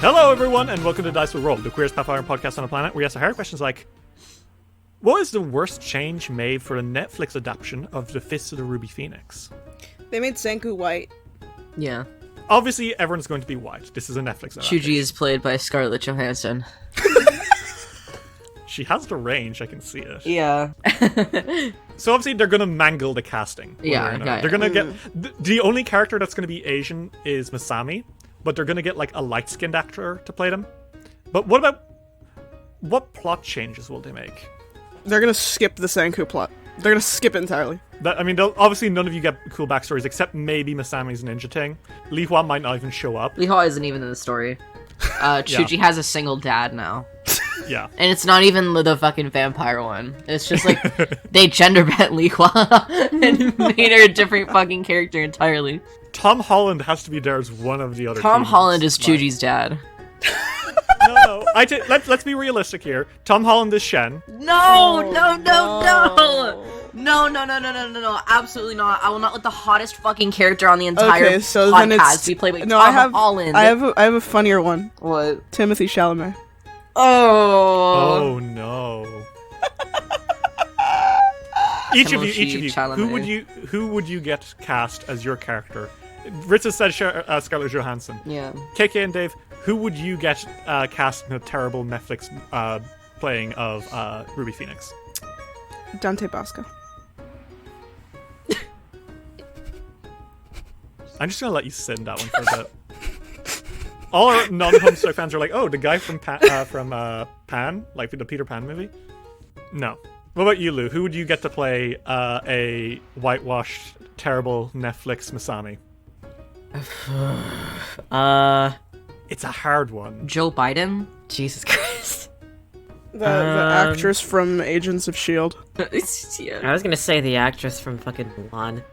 Hello, everyone, and welcome to Dice Will Roll, the queerest Pathfinder podcast on the planet, where we ask the hard questions like, what is the worst change made for a Netflix adaptation of The Fist of the Ruby Phoenix? They made Senku white. Yeah. Obviously, everyone's going to be white. This is a Netflix adaptation. Chuji is played by Scarlett Johansson. She has the range, I can see it. Yeah. So obviously, they're going to mangle the casting. Yeah, They're going to get... The only character that's going to be Asian is Masami, but they're going to get, like, a light-skinned actor to play them. But what about... What plot changes will they make? They're gonna skip the Senku plot. They're gonna skip it entirely. Obviously, none of you get cool backstories, except maybe Masami's ninja thing. Li Hua might not even show up. Li Hua isn't even in the story. Chuji has a single dad now. Yeah. And it's not even the fucking vampire one. It's just like, they gender bent Li Hua and made her a different fucking character entirely. Tom Holland has to be there as one of the other Tom teams. Holland is Chuji's dad. No. Let's be realistic here. Tom Holland is Shen. No, absolutely not. I will not let the hottest fucking character on the entire podcast be played by Tom Holland. I have a funnier one. What? Timothy Chalamet. Oh. Oh no. Each of you. Chalamet. Who would you get cast as your character? Ritz has said Scarlett Johansson. Yeah. KK and Dave, who would you get cast in a terrible Netflix playing of Ruby Phoenix? Dante Bosco. I'm just gonna let you sit in that one for a bit. All our non-Homestuck fans are like, oh, the guy from Pan, like the Peter Pan movie? No. What about you, Lou? Who would you get to play a whitewashed, terrible Netflix Masami? It's a hard one. Joe Biden? Jesus Christ. The actress from Agents of S.H.I.E.L.D. Yeah. I was gonna say the actress from fucking Mulan.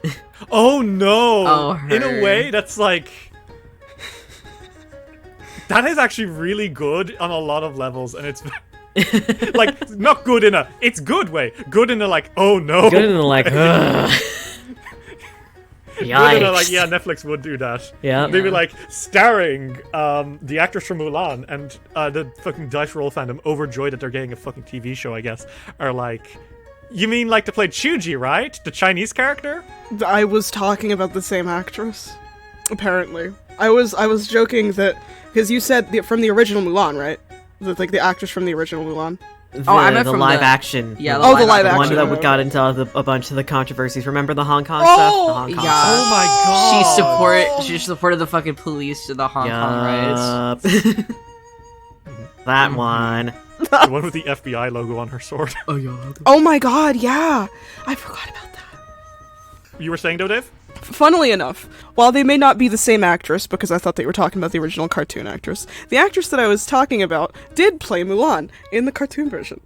Oh no! Oh, her. In a way, that's like... That is actually really good on a lot of levels, and it's... like, not good in a... It's good way. Good in a, like, oh no. Good in the like, ugh. Good in a, Yikes. like, yeah, Netflix would do that. Yeah. Maybe, like, starring the actress from Mulan and the fucking Dice Roll fandom, overjoyed that they're getting a fucking TV show, I guess, are like... You mean, like, to play Chuji, right? The Chinese character? I was talking about the same actress. Apparently. I was joking that... Because you said from the original Mulan, right? Like, the actress from the original Mulan. I meant The from live action. Yeah, the live The action. one that got into a bunch of the controversies. Remember the Hong Kong stuff? The Hong Kong yeah. Oh my god! She supported the fucking police to the Hong Kong riots. stuff? That one. The one with the FBI logo on her sword. Oh my god, yeah! I forgot about that. You were saying, though, Dave? Funnily enough, while they may not be the same actress, because I thought they were talking about the original cartoon actress, the actress that I was talking about did play Mulan in the cartoon version.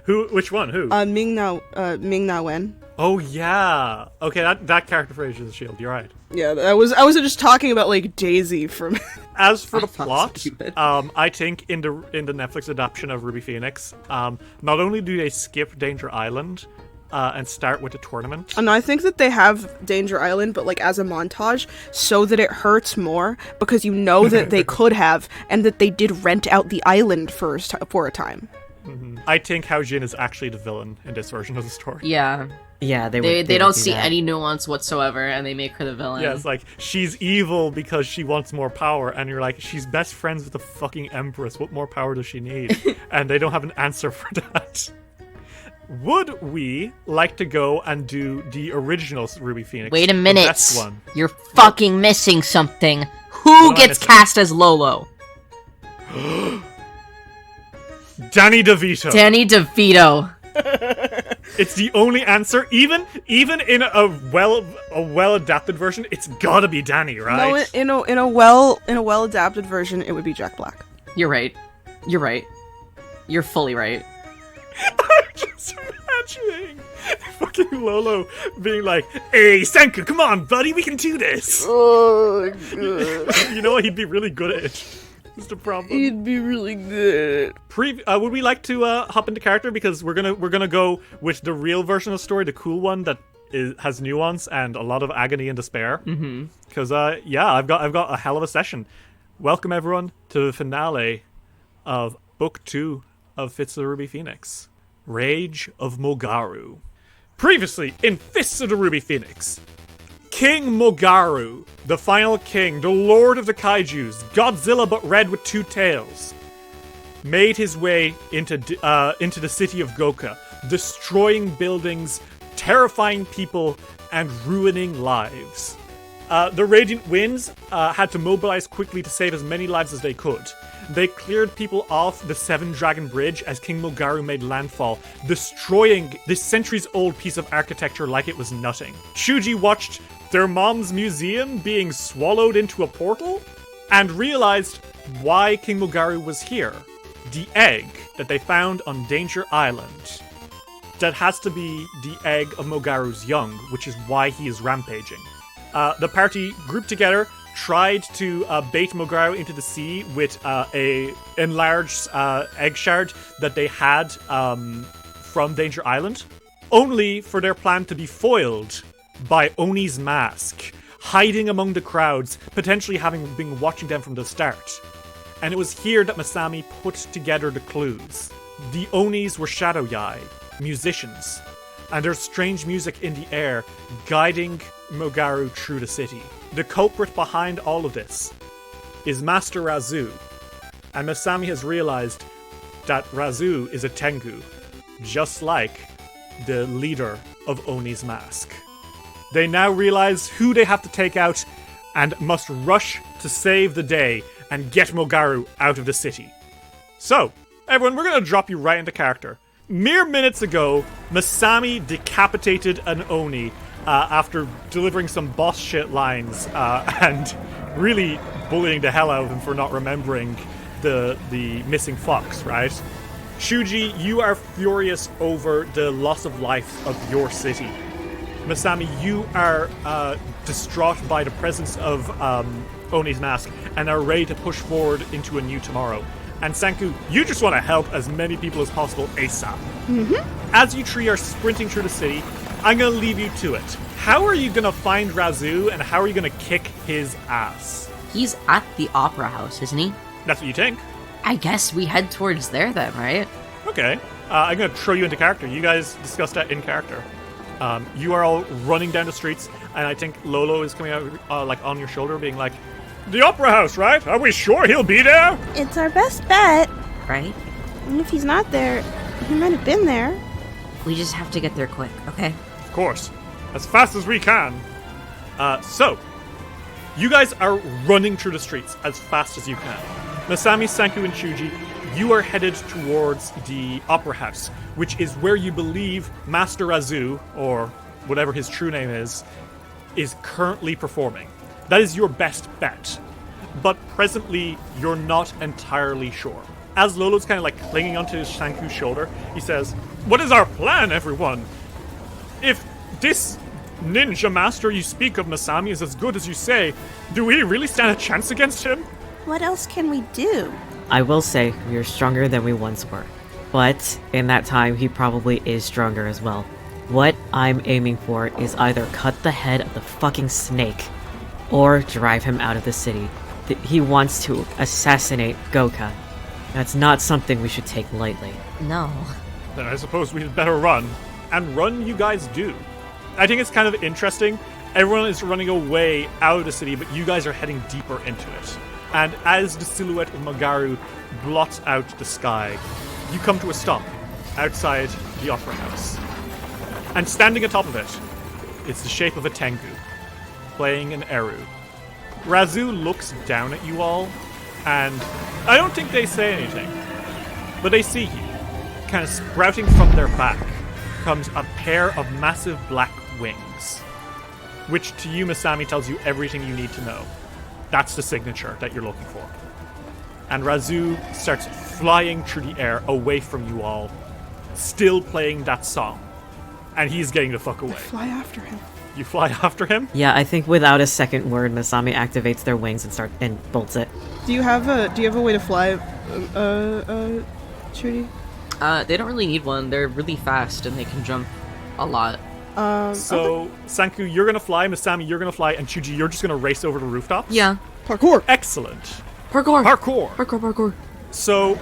Which one? Who? Ming Na Wen. Oh, yeah. Okay, that character for Agents of S.H.I.E.L.D., you're right. Yeah, I was just talking about, like, Daisy from... As for the That's plot, stupid. I think in the Netflix adaptation of Ruby Phoenix, not only do they skip Danger Island and start with the tournament. And I think that they have Danger Island, but, like, as a montage, so that it hurts more, because you know that they could have, and that they did rent out the island for a time. Mm-hmm. I think Hao Jin is actually the villain in this version of the story. Yeah. Yeah, they don't do see that. any nuance whatsoever, and they make her the villain. Yeah, it's like, she's evil because she wants more power, and you're like, she's best friends with the fucking Empress, what more power does she need? And they don't have an answer for that. Would we like to go and do the original Ruby Phoenix? Wait a the minute. best one? You're fucking missing something. What Who am I gets missing? cast as Lolo? Danny DeVito. Danny DeVito. It's the only answer. Even in a well adapted version, it's gotta be Danny, right? No, in a well adapted version, it would be Jack Black. You're right. You're fully right. I'm just imagining fucking Lolo being like, "Hey, Senku, come on, buddy, we can do this." Oh, good. You know what? He'd be really good at it. That's the problem. He'd be really good. Would we like to hop into character, because we're gonna go with the real version of the story, the cool one that has nuance and a lot of agony and despair. Mm-hmm. Because yeah, I've got a hell of a session. Welcome everyone to the finale of Book 2 of Fists of the Ruby Phoenix, Rage of Mogaru. Previously in Fists of the Ruby Phoenix, King Mogaru, the final king, the lord of the kaijus, Godzilla but red with two tails, made his way into the city of Goka, destroying buildings, terrifying people, and ruining lives. The Radiant Winds had to mobilize quickly to save as many lives as they could. They cleared people off the Seven Dragon Bridge as King Mogaru made landfall, destroying this centuries-old piece of architecture like it was nothing. Shuji watched their mom's museum being swallowed into a portal, and realized why King Mogaru was here. The egg that they found on Danger Island. That has to be the egg of Mogaru's young, which is why he is rampaging. The party grouped together, tried to bait Mogaru into the sea with a enlarged egg shard that they had from Danger Island, only for their plan to be foiled by Oni's mask, hiding among the crowds, potentially having been watching them from the start. And it was here that Masami put together the clues. The Onis were Shadow Yai, musicians, and there's strange music in the air guiding Mogaru through the city. The culprit behind all of this is Master Razu, and Masami has realized that Razu is a Tengu, just like the leader of Oni's mask. They now realize who they have to take out and must rush to save the day and get Mogaru out of the city. So, everyone, we're going to drop you right into character. Mere minutes ago, Masami decapitated an Oni after delivering some boss shit lines and really bullying the hell out of him for not remembering the missing fox, right? Shuji, you are furious over the loss of life of your city. Masami, you are distraught by the presence of Oni's mask and are ready to push forward into a new tomorrow. And Sanku, you just want to help as many people as possible ASAP. Mm-hmm. As you three are sprinting through the city, I'm going to leave you to it. How are you going to find Razu, and how are you going to kick his ass? He's at the Opera House, isn't he? That's what you think? I guess we head towards there then, right? Okay. I'm going to throw you into character. You guys discussed that in character. You are all running down the streets, and I think Lolo is coming out like on your shoulder being like, "The Opera House, right? Are we sure he'll be there?" It's our best bet. Right? And if he's not there, he might have been there. We just have to get there quick, okay? Of course. As fast as we can. So, you guys are running through the streets as fast as you can. Masami, Sanku, and Shuji, you are headed towards the Opera House, which is where you believe Master Razu, or whatever his true name is currently performing. That is your best bet. But presently, you're not entirely sure. As Lolo's kind of like clinging onto Sanku's shoulder, he says, "What is our plan, everyone? If this ninja master you speak of, Masami, is as good as you say, do we really stand a chance against him?" What else can we do? I will say we are stronger than we once were. But in that time, he probably is stronger as well. What I'm aiming for is either cut the head of the fucking snake or drive him out of the city. He wants to assassinate Goka. That's not something we should take lightly. No. Then I suppose we'd better run. And run you guys do. I think it's kind of interesting. Everyone is running away out of the city, but you guys are heading deeper into it. And as the silhouette of Mogaru blots out the sky, you come to a stop outside the Opera House. And standing atop of it, it's the shape of a Tengu, playing an Eru. Razu looks down at you all, and I don't think they say anything, but they see you. Kind of sprouting from their back comes a pair of massive black wings, which to you, Masami, tells you everything you need to know. That's the signature that you're looking for. And Razu starts flying through the air away from you all, still playing that song. And he's getting the fuck away. Fly after him. You fly after him? Yeah, I think without a second word, Masami activates their wings and bolts it. Do you have a way to fly, Trudy? They don't really need one. They're really fast and they can jump a lot. So, okay. Sanku, you're gonna fly, Masami, you're gonna fly, and Chuji, you're just gonna race over the rooftop? Yeah. Parkour! Excellent. Parkour! Parkour. Parkour! So,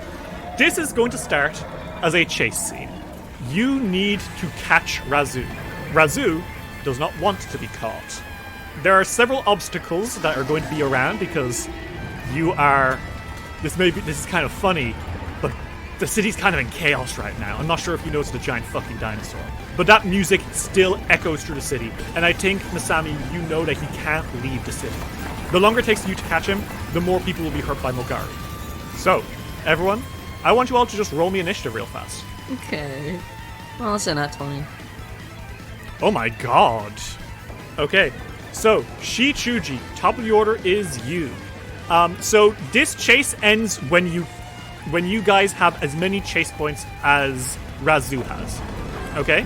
this is going to start as a chase scene. You need to catch Razu. Razu does not want to be caught. There are several obstacles that are going to be around because you are... This is kind of funny, but the city's kind of in chaos right now. I'm not sure if you noticed the giant fucking dinosaur. But that music still echoes through the city. And I think, Masami, you know that he can't leave the city. The longer it takes you to catch him, the more people will be hurt by Mogaru. So, everyone, I want you all to just roll me initiative real fast. Okay. Well, it's not 20. Oh my god. Okay, so Shichuji, top of the order is you. So this chase ends when you guys have as many chase points as Razu has. Okay?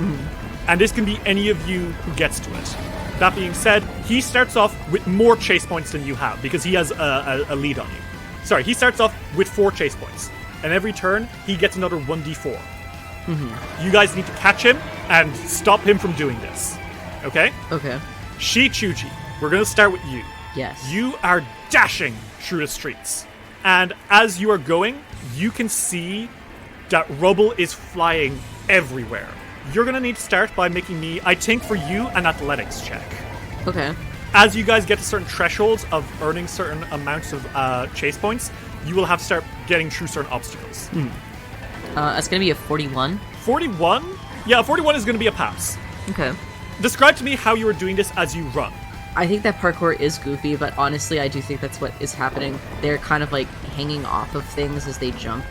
And this can be any of you who gets to it. That being said, he starts off with more chase points than you have because he has a lead on you. Sorry, he starts off with 4 chase points. And every turn, he gets another 1d4. You guys need to catch him and stop him from doing this. Okay? Okay. Shichuji, we're going to start with you. Yes. You are dashing through the streets. And as you are going, you can see that rubble is flying everywhere. You're going to need to start by making me, I think for you, an athletics check. Okay. As you guys get to certain thresholds of earning certain amounts of chase points, you will have to start getting through certain obstacles. That's gonna be a 41. 41? Yeah, 41 is going to be a pass. Okay. Describe to me how you are doing this as you run. I think that parkour is goofy, but honestly, I do think that's what is happening. They're kind of like hanging off of things as they jump,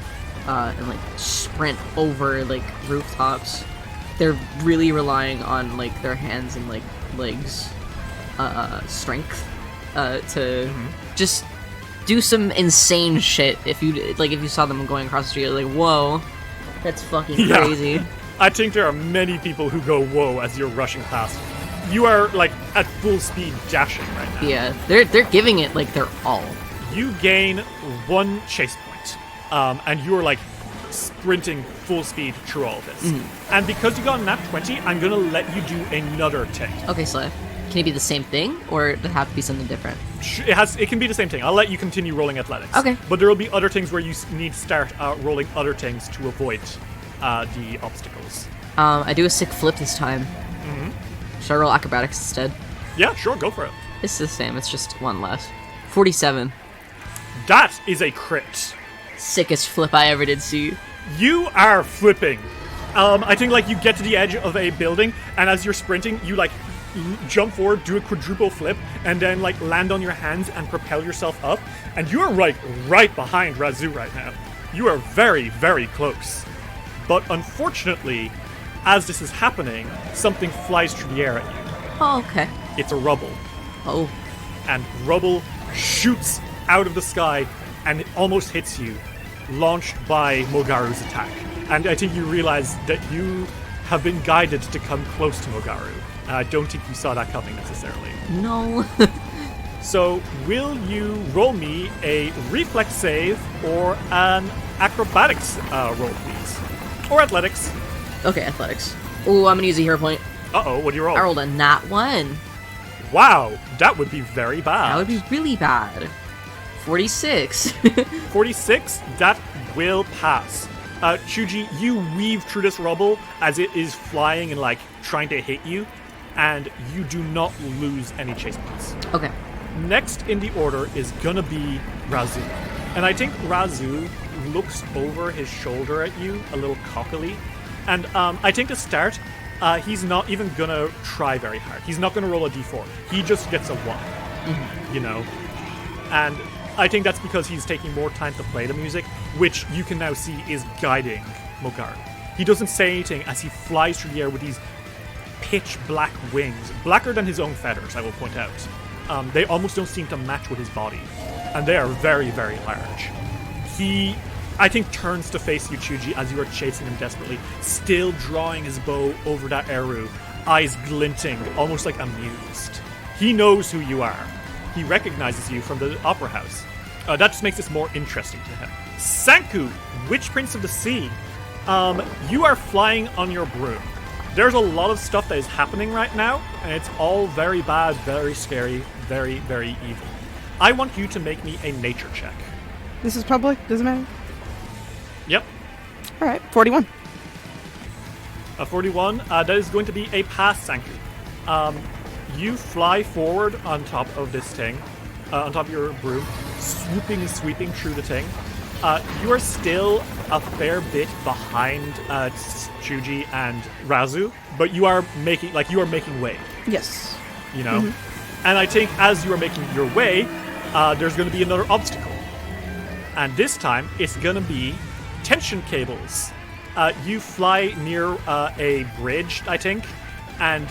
and like sprint over like rooftops. They're really relying on like their hands and like legs, strength, to just do some insane shit. If you saw them going across the street, you're like, whoa, that's fucking crazy. I think there are many people who go whoa as you're rushing past. You are like at full speed dashing right now. Yeah, they're giving it like their all. You gain 1 chase point, and you're like sprinting full speed through all of this. And because you got a nat 20, I'm gonna let you do another thing. Okay, so can it be the same thing, or does it have to be something different? It can be the same thing. I'll let you continue rolling athletics. Okay. But there will be other things where you need to start rolling other things to avoid the obstacles. I do a sick flip this time. Should I roll acrobatics instead? Yeah, sure, go for it. It's the same, it's just 1 less. 47. That is a crit. Sickest flip I ever did see. You are flipping. I think like you get to the edge of a building, and as you're sprinting, you like jump forward, do a quadruple flip, and then like land on your hands and propel yourself up. And you're right behind Razu right now. You are very, very close. But unfortunately, as this is happening, something flies through the air at you. Oh, okay. It's a rubble. Oh. And rubble shoots out of the sky and it almost hits you, launched by Mogaru's attack. And I think you realize that you have been guided to come close to Mogaru. And I don't think you saw that coming necessarily. No. So, will you roll me a reflex save or an acrobatics roll, please? Or athletics. Okay, athletics. Ooh, I'm gonna use a hero point. Uh-oh, what do you roll? I rolled a nat 1. Wow, that would be very bad. That would be really bad. 46. 46, that will pass. Chuji, you weave through this rubble as it is flying and like trying to hit you, and you do not lose any chase points. Okay. Next in the order is gonna be Razu. And I think Razu looks over his shoulder at you a little cockily. And I think to start, he's not even gonna try very hard. He's not gonna roll a d4. He just gets a 1, you know? And I think that's because he's taking more time to play the music, which you can now see is guiding Mogaru. He doesn't say anything as he flies through the air with these pitch black wings, blacker than his own feathers, I will point out. They almost don't seem to match with his body, and they are very, very large. He, I think, turns to face you, Chuji, as you are chasing him desperately, still drawing his bow over that Eru, eyes glinting, almost like amused. He knows who you are. He recognizes you from the opera house. That just makes this more interesting to him. Sanku, Witch Prince of the Sea, you are flying on your broom. There's a lot of stuff that is happening right now, and it's all very bad, very scary, very, very evil. I want you to make me a nature check. This is public. Doesn't matter. Yep. All right. 41. A 41. That is going to be a pass, Sanku. You fly forward on top of this thing, on top of your broom, swooping and sweeping through the thing. You are still a fair bit behind Chuji and Razu, but you are making way. Yes. You know, and I think as you are making your way, there's going to be another obstacle, and this time it's going to be tension cables. You fly near a bridge, I think, and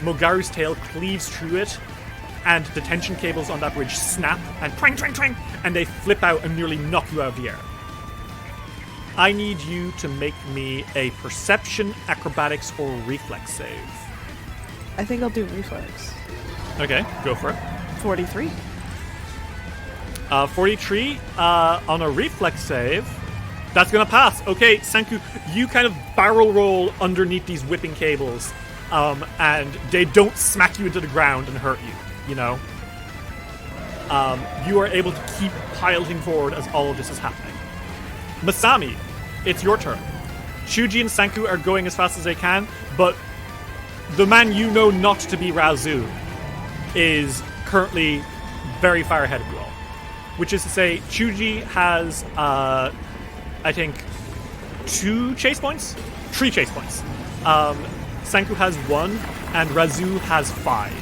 Mogaru's tail cleaves through it, and the tension cables on that bridge snap and twang, twang, twang, and they flip out and nearly knock you out of the air. I need you to make me a perception, acrobatics, or reflex save. I think I'll do reflex. Okay, go for it. 43. 43 on a reflex save. That's gonna pass. Okay, Sanku, you kind of barrel roll underneath these whipping cables, and they don't smack you into the ground and hurt you. You know, you are able to keep piloting forward as all of this is happening. Masami, it's your turn. Chuji and Sanku are going as fast as they can, but the man you know not to be Razu is currently very far ahead of you all. Which is to say, Chuji has, I think, 2 chase points? 3 chase points. Sanku has 1, and Razu has 5.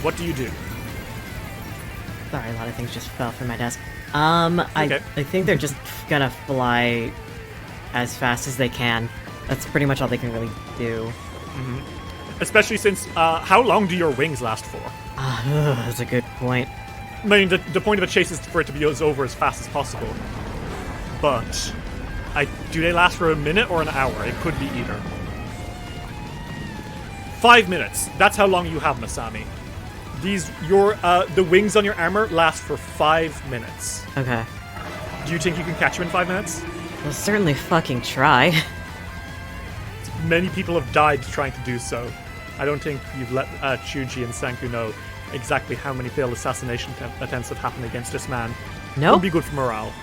What do you do? Sorry, a lot of things just fell from my desk. I think they're just gonna fly as fast as they can. That's pretty much all they can really do. Especially since, how long do your wings last for? That's a good point. I mean, the point of a chase is for it to be over as fast as possible. But, do they last for a minute or an hour? It could be either. 5 minutes. That's how long you have, Masami. The wings on your armor last for 5 minutes. Okay. Do you think you can catch him in 5 minutes? We'll certainly fucking try. Many people have died trying to do so. I don't think you've let Chuji and Sanku know exactly how many failed assassination attempts have happened against this man. Nope. Would be good for morale.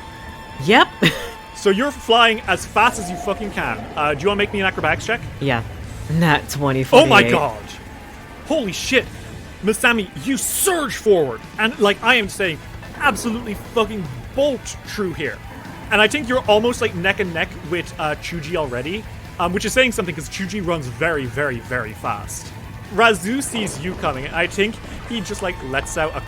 Yep. So you're flying as fast as you fucking can. Do you want to make me an acrobatics check? Yeah. Nat 20. Oh my god! Holy shit! Masami, you surge forward, and I am saying, absolutely fucking bolt through here. And I think you're almost neck and neck with Chuji already, which is saying something because Chuji runs very, very, very fast. Razu sees you coming, and I think he just lets out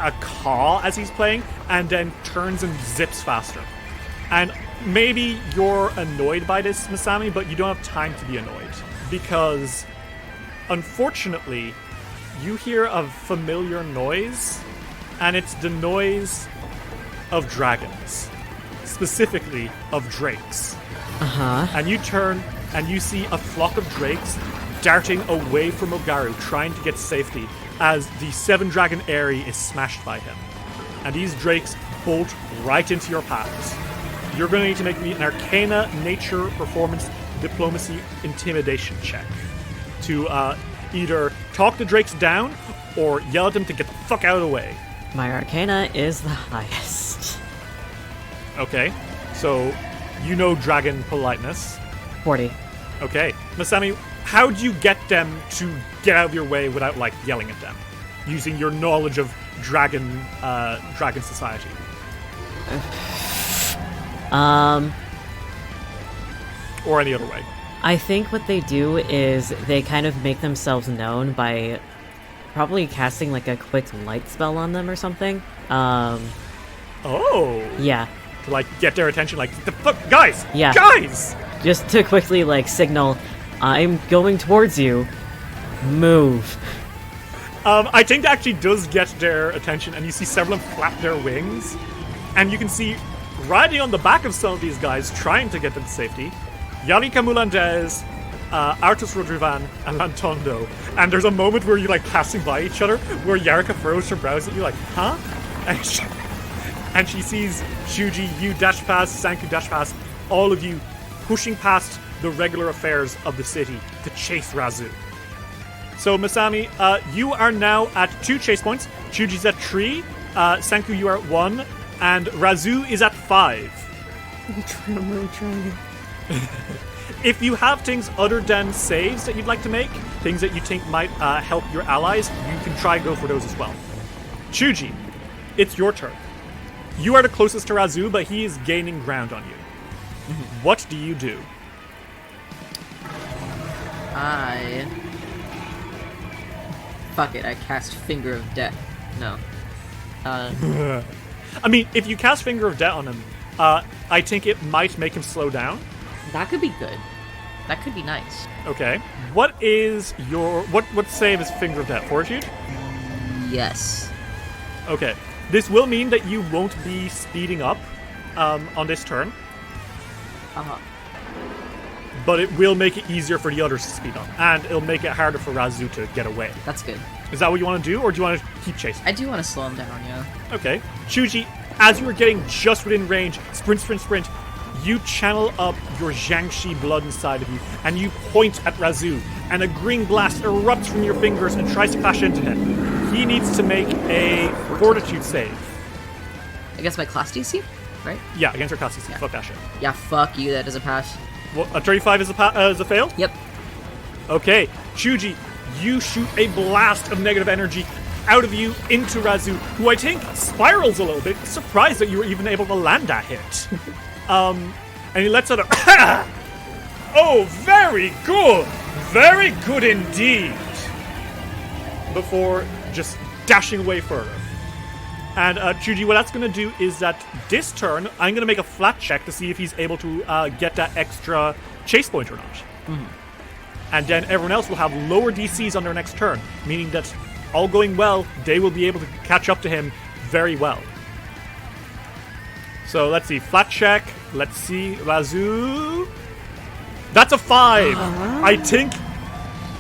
a caw as he's playing, and then turns and zips faster. And maybe you're annoyed by this, Masami, but you don't have time to be annoyed. Because, unfortunately, you hear a familiar noise, and it's the noise of dragons. Specifically, of drakes. Uh-huh. And you turn, and you see a flock of drakes darting away from Ogaru, trying to get safety, as the 7-dragon Aerie is smashed by him. And these drakes bolt right into your paths. You're going to need to make me an Arcana, Nature, Performance, Diplomacy, Intimidation check to either talk the drakes down or yell at them to get the fuck out of the way. My Arcana is the highest. Okay, so you know dragon politeness. 40. Okay, Masami, how do you get them to get out of your way without yelling at them, using your knowledge of dragon society? Or any other way? I think what they do is they kind of make themselves known by probably casting a quick light spell on them or something. Oh. Yeah. To get their attention, the fuck, guys! Yeah. Guys! Just to quickly signal, I'm going towards you. Move. I think that actually does get their attention, and you see several of them flap their wings, and you can see riding on the back of some of these guys, trying to get them to safety, Yarika Mulandez, Artus Rodrivan, and Lantondo. And there's a moment where you're passing by each other, where Yarika furrows her brows at you huh? And she sees Shuji, you dash past, Sanku dash past, all of you pushing past the regular affairs of the city to chase Razu. So, Masami, you are now at 2 chase points. Chuji's at 3. Sanku, you are at 1. And Razu is at 5. I'm really trying. If you have things other than saves that you'd like to make, things that you think might help your allies, you can try and go for those as well. Chuji, it's your turn. You are the closest to Razu, but he is gaining ground on you. What do you do? Fuck it, I cast Finger of Death. No. I mean, if you cast Finger of Death on him, I think it might make him slow down. That could be good. That could be nice. Okay. What is your... What save is Finger of Death? Fortitude? Yes. Okay. This will mean that you won't be speeding up on this turn, Uh-huh. but it will make it easier for the others to speed up, and it'll make it harder for Razu to get away. That's good. Is that what you want to do, or do you want to keep chasing? I do want to slow him down, yeah. Okay. Chuji, as you are getting just within range, sprint, you channel up your Jiangxi blood inside of you, and you point at Razu, and a green blast erupts from your fingers and tries to clash into him. He needs to make a fortitude save. I guess my class DC, right? Yeah, against your class DC. Yeah. Fuck that shit. Yeah, fuck you, that doesn't pass. Well, a 35 is a fail? Yep. Okay, Chuji, you shoot a blast of negative energy out of you into Razu, who I think spirals a little bit, surprised that you were even able to land that hit. And he lets out a oh, very good! Very good indeed! Before just dashing away further. And Chuji, what that's going to do is that this turn, I'm going to make a flat check to see if he's able to get that extra chase point or not. Mm-hmm. And then everyone else will have lower DCs on their next turn, meaning that all going well, they will be able to catch up to him very well. So let's see, flat check. Let's see, Razu. That's a 5. I think,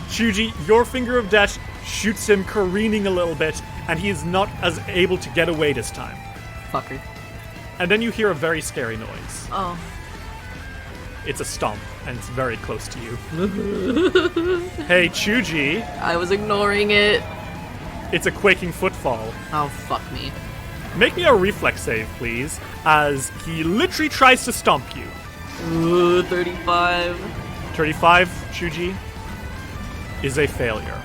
Chuji, your Finger of Death shoots him careening a little bit, and he is not as able to get away this time. Fucker. And then you hear a very scary noise. Oh. It's a stomp, and it's very close to you. Hey, Chuji. I was ignoring it. It's a quaking footfall. Oh, fuck me. Make me a reflex save, please, as he literally tries to stomp you. Ooh, 35. 35, Chuji, is a failure.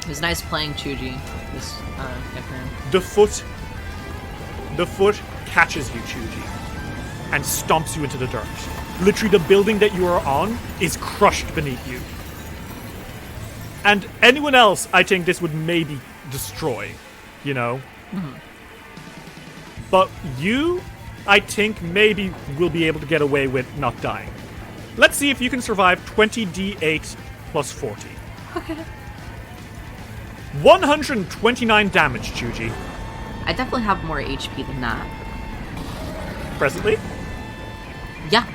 It was nice playing Chuji this campaign. The foot catches you, Chuji, and stomps you into the dirt. Literally, the building that you are on is crushed beneath you. And anyone else, I think this would maybe destroy, you know? Mm-hmm. But you, I think, maybe will be able to get away with not dying. Let's see if you can survive 20d8 plus 40. Okay. 129 damage, Chuji. I definitely have more HP than that. Presently? Yeah.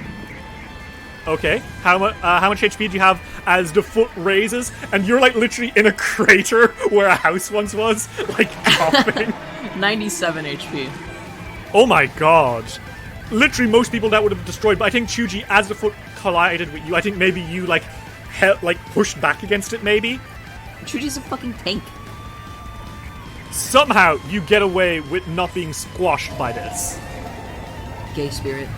Okay. How much HP do you have as the foot raises, and you're like literally in a crater where a house once was, like coughing? 97 HP. Oh my god. Literally most people that would have destroyed, but I think Chuji, as the foot collided with you, I think maybe you like pushed back against it maybe. Chuji's a fucking tank. Somehow you get away with not being squashed by this. Gay spirit.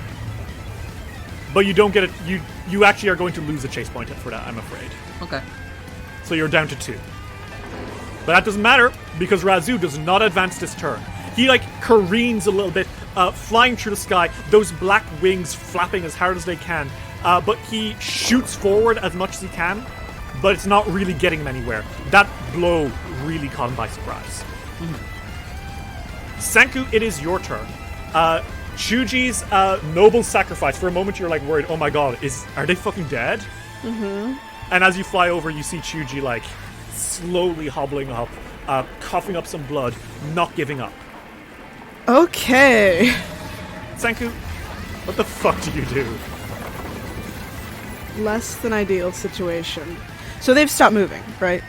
But you don't get it. You actually are going to lose a chase point for that, I'm afraid. Okay. So you're down to 2. But that doesn't matter, because Razu does not advance this turn. He, like, careens a little bit, flying through the sky, those black wings flapping as hard as they can. But he shoots forward as much as he can, but it's not really getting him anywhere. That blow really caught him by surprise. Sanku, it is your turn. Chuji's noble sacrifice. For a moment, you're like worried. Oh my god, are they fucking dead? Mm-hmm. And as you fly over, you see Chuji like slowly hobbling up, coughing up some blood, not giving up. Okay. Sanku, what the fuck do you do? Less than ideal situation. So they've stopped moving, right?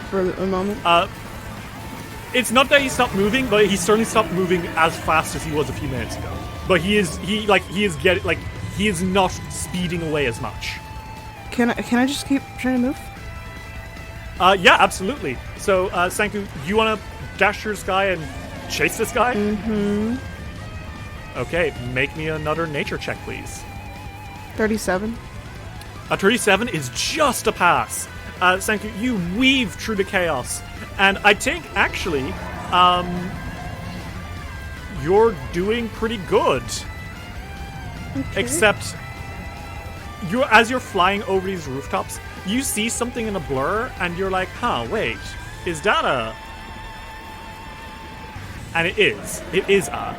For a moment? It's not that he stopped moving, but he certainly stopped moving as fast as he was a few minutes ago. But he is not speeding away as much. Can I just keep trying to move? Yeah, absolutely. So, Sanku, you want to dash through the sky and chase this guy? Mm-hmm. Okay, make me another nature check, please. 37. A 37 is just a pass. Sanku, you weave through the chaos, and I think actually, you're doing pretty good. Okay. Except, as you're flying over these rooftops, you see something in a blur, and you're like, huh, wait, is that a... And it is. It is a...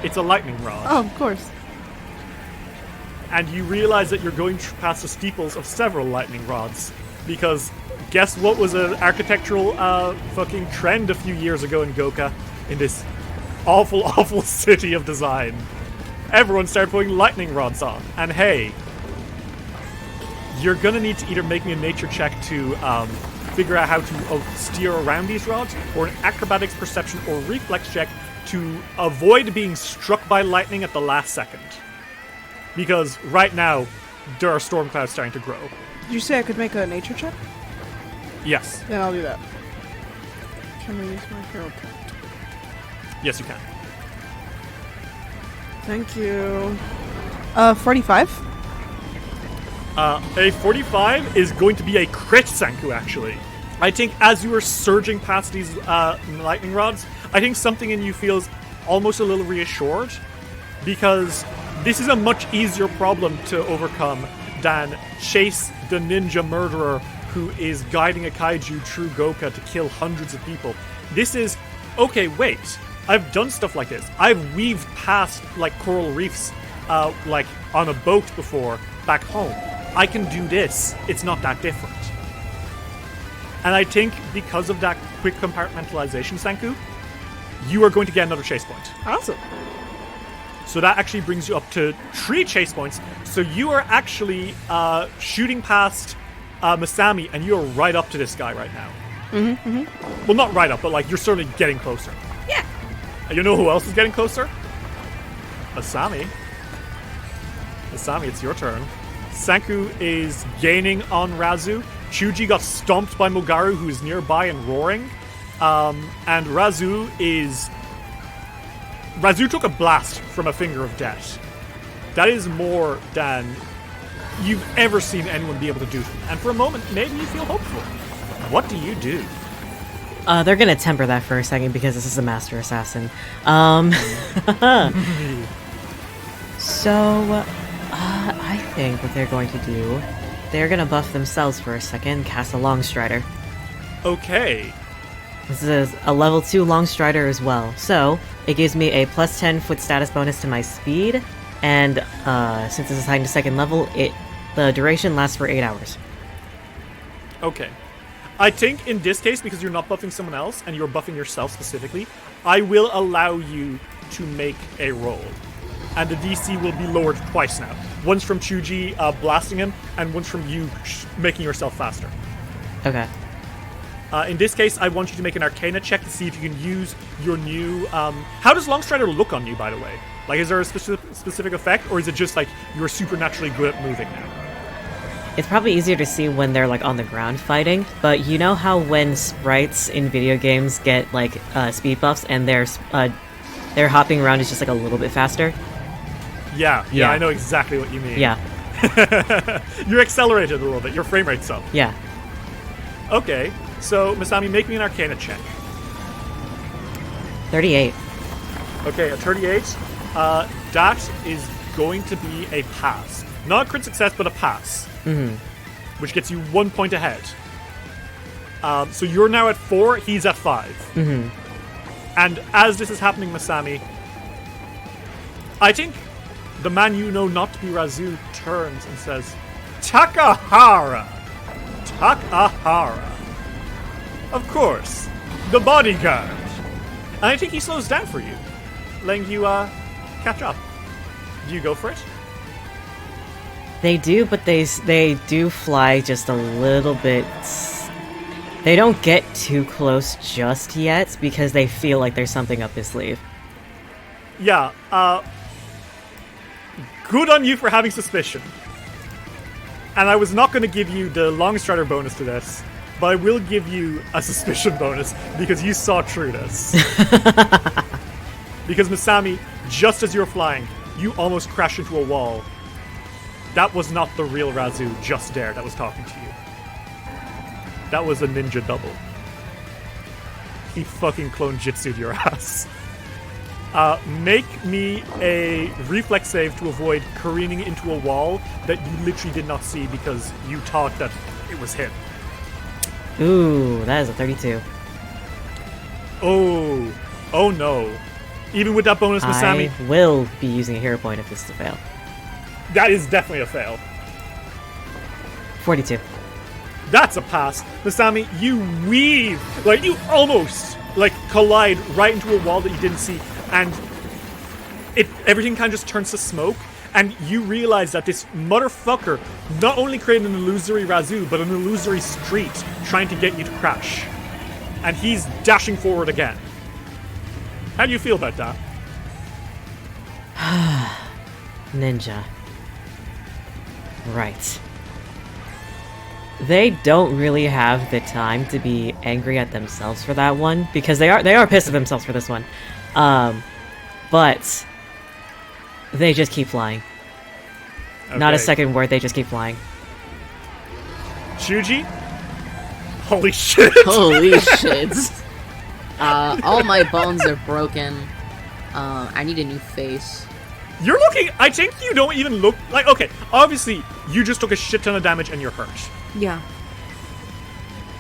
It's a lightning rod. Oh, of course. And you realize that you're going past the steeples of several lightning rods. Because guess what was an architectural fucking trend a few years ago in Goka? In this awful, awful city of design. Everyone started putting lightning rods on. And hey, you're gonna need to either make me a nature check to figure out how to steer around these rods, or an acrobatics, perception, or reflex check to avoid being struck by lightning at the last second. Because right now, there are storm clouds starting to grow. Did you say I could make a nature check? Yes. Then I'll do that. Can I use my hero point? Yes, you can. Thank you. 45? A 45 is going to be a crit, Sanku, actually. I think as you are surging past these lightning rods, I think something in you feels almost a little reassured, because this is a much easier problem to overcome than Chase, the ninja murderer who is guiding a kaiju through Goka to kill hundreds of people. This is, okay, wait, I've done stuff like this. I've weaved past, like, coral reefs, like, on a boat before, back home. I can do this. It's not that different. And I think because of that quick compartmentalization, Sanku, you are going to get another chase point. Awesome. So that actually brings you up to 3 chase points. So you are actually shooting past Masami, and you are right up to this guy right now. Well, not right up, but like you're certainly getting closer. Yeah. And you know who else is getting closer? Masami. Masami, it's your turn. Sanku is gaining on Razu. Chuji got stomped by Mogaru, who is nearby and roaring. And Razu took a blast from a finger of death. That is more than you've ever seen anyone be able to do. And for a moment, maybe you feel hopeful. What do you do? They're gonna temper that for a second because this is a master assassin. So, I think what they're going to do, they're gonna buff themselves for a second, cast a Long Strider. Okay. This is a level 2 Long Strider as well, so it gives me a plus 10 foot status bonus to my speed, and since it's assigned to 2nd level, the duration lasts for 8 hours. Okay. I think in this case, because you're not buffing someone else, and you're buffing yourself specifically, I will allow you to make a roll. And the DC will be lowered twice now. Once from Chuji blasting him, and once from you making yourself faster. Okay. In this case, I want you to make an Arcana check to see if you can use your new... how does Longstrider look on you, by the way? Like, is there a specific effect, or is it just, like, you're supernaturally good at moving now? It's probably easier to see when they're, like, on the ground fighting, but you know how when sprites in video games get, like, speed buffs and their hopping around is just, like, a little bit faster? Yeah, Yeah. I know exactly what you mean. Yeah. You're accelerated a little bit. Your frame rate's up. Yeah. Okay, so, Masami, make me an Arcana check. 38. Okay, a 38. That is going to be a pass. Not a crit success, but a pass. Mm-hmm. Which gets you 1 point ahead. So you're now at 4, he's at 5. Mm-hmm. And as this is happening, Masami, I think the man you know not to be Razu turns and says, Takahara! Takahara! Of course, the bodyguard! And I think he slows down for you, letting you catch up. Do you go for it? They do, but they do fly just a little bit. They don't get too close just yet because they feel like there's something up his sleeve. Yeah, good on you for having suspicion. And I was not going to give you the Long Strider bonus to this, but I will give you a suspicion bonus because you saw through this. Because Masami, just as you're flying, you almost crash into a wall. That was not the real Razu just there that was talking to you. That was a ninja double. He fucking clone jitsu'd your ass. Make me a reflex save to avoid careening into a wall that you literally did not see because you thought that it was him. Ooh, that is a 32. Oh no. Even with that bonus, Masami, I will be using a hero point if this is a fail. that is definitely a fail. 42. That's a pass. Masami, you weave, like you almost like collide right into a wall that you didn't see, and everything kind of just turns to smoke, and you realize that this motherfucker not only created an illusory Razu, but an illusory street trying to get you to crash. And he's dashing forward again. How do you feel about that? Ninja. Right. They don't really have the time to be angry at themselves for that one, because they are pissed at themselves for this one. But they just keep flying. Okay. Not a second word, they just keep flying. Shuji? Holy shit! Holy shit. All my bones are broken. I need a new face. You're looking, I think you don't even look like, okay, obviously you just took a shit ton of damage and you're hurt. Yeah.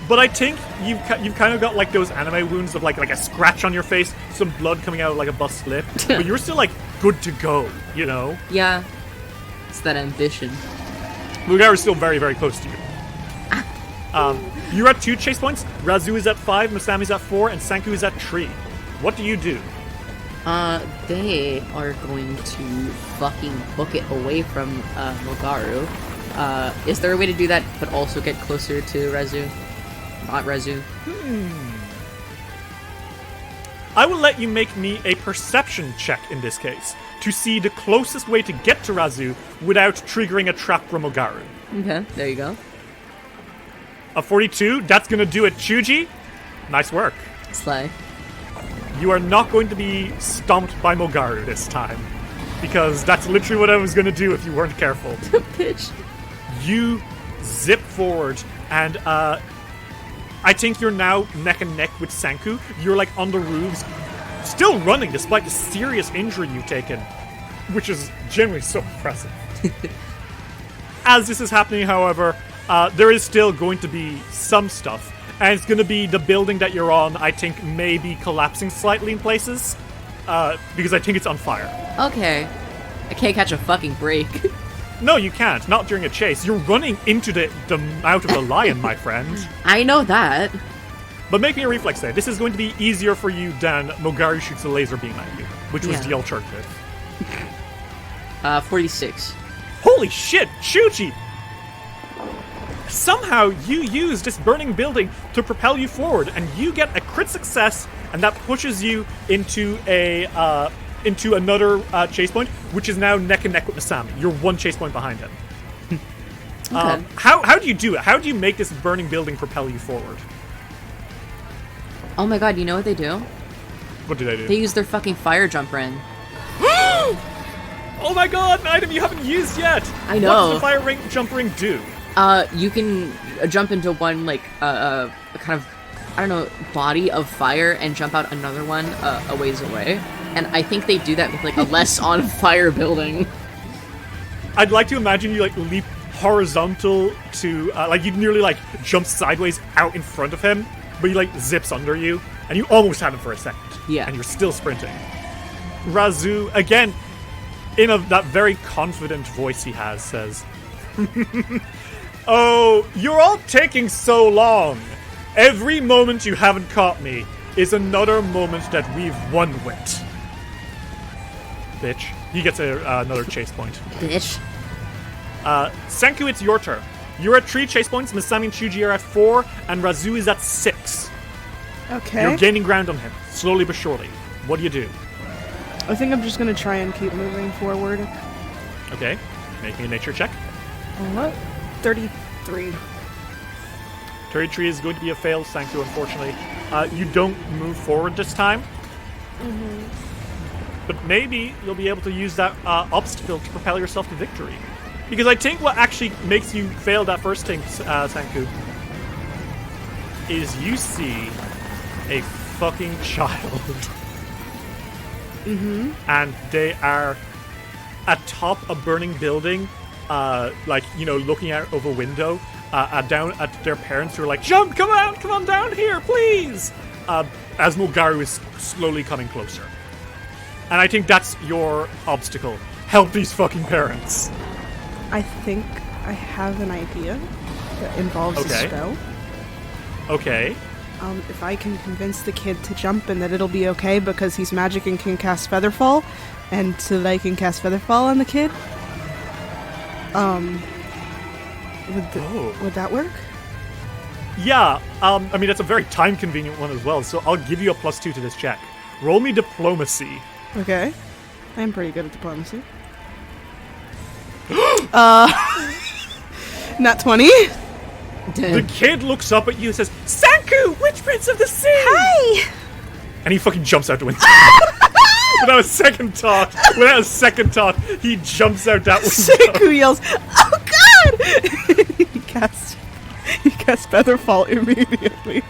But I think you've kind of got like those anime wounds of like a scratch on your face, some blood coming out of like a bust lip, but you're still like good to go, you know? Yeah. It's that ambition. Mugaru's still very, very close to you. You're at 2 chase points, Razu is at 5, Masami's at 4, and Sanku is at 3. What do you do? They are going to fucking book it away from, Mogaru. Is there a way to do that, but also get closer to Razu? Not Razu. I will let you make me a perception check in this case, to see the closest way to get to Razu without triggering a trap from Mogaru. Okay, there you go. A 42, that's gonna do it, Chuji. Nice work. Slay. You are not going to be stomped by Mogaru this time, because that's literally what I was gonna do if you weren't careful. Pitch. You zip forward, and I think you're now neck and neck with Sanku. You're like on the roofs, still running despite the serious injury you've taken, which is generally so impressive. As this is happening, however, there is still going to be some stuff, and it's going to be the building that you're on, I think, may be collapsing slightly in places, because I think it's on fire. Okay. I can't catch a fucking break. No, you can't. Not during a chase. You're running into the mouth of the lion, my friend. I know that. But make me a reflex save. This is going to be easier for you than Mogaru shoots a laser beam at you, which was Yeah. the alternative. 46. Holy shit, Shuji! Somehow you use this burning building to propel you forward, and you get a crit success, and that pushes you into another chase point, which is now neck and neck with Masami. You're 1 chase point behind him. Okay. How do you do it? How do you make this burning building propel you forward? Oh my god, you know what they do? What did I do? They use their fucking fire jump ring. Oh my god, an item you haven't used yet! I know. What does the fire jump ring do? You can jump into one, like, a kind of, I don't know, body of fire and jump out another one a ways away. And I think they do that with, like, a less on fire building. I'd like to imagine you, like, leap horizontal to, like, you nearly, like, jump sideways out in front of him, but he, like, zips under you, and you almost had him for a second. Yeah. And you're still sprinting. Razu, again, in that very confident voice he has, says, "Oh, you're all taking so long. Every moment you haven't caught me is another moment that we've won with." Bitch. He gets another chase point. Bitch. Sanku, it's your turn. You're at 3 chase points, Masami and Shuji are at 4, and Razu is at 6. Okay. You're gaining ground on him, slowly but surely. What do you do? I think I'm just gonna try and keep moving forward. Okay, making a nature check. 33. 33 is going to be a fail, Sanku, unfortunately. You don't move forward this time. but maybe you'll be able to use that obstacle to propel yourself to victory. Because I think what actually makes you fail that first thing, Sanku, is you see a fucking child. Mm-hmm. And they are atop a burning building, looking out of a window, down at their parents who are like, "Jump! Come on down here, please!" As Mogaru is slowly coming closer. And I think that's your obstacle. Help these fucking parents. I think I have an idea that involves a spell. Okay. If I can convince the kid to jump and that it'll be okay because he's magic and can cast Featherfall, and so that I can cast Featherfall on the kid, would that work? Yeah, that's a very time-convenient one as well, so I'll give you a +2 to this check. Roll me diplomacy. Okay. I'm pretty good at diplomacy. Not 20? The kid looks up at you and says, "Sanku, Witch Prince of the Sea!" Hi! And he fucking jumps out the window. Without a second thought, he jumps out that window. Sanku yells, "Oh god!" he casts Featherfall immediately.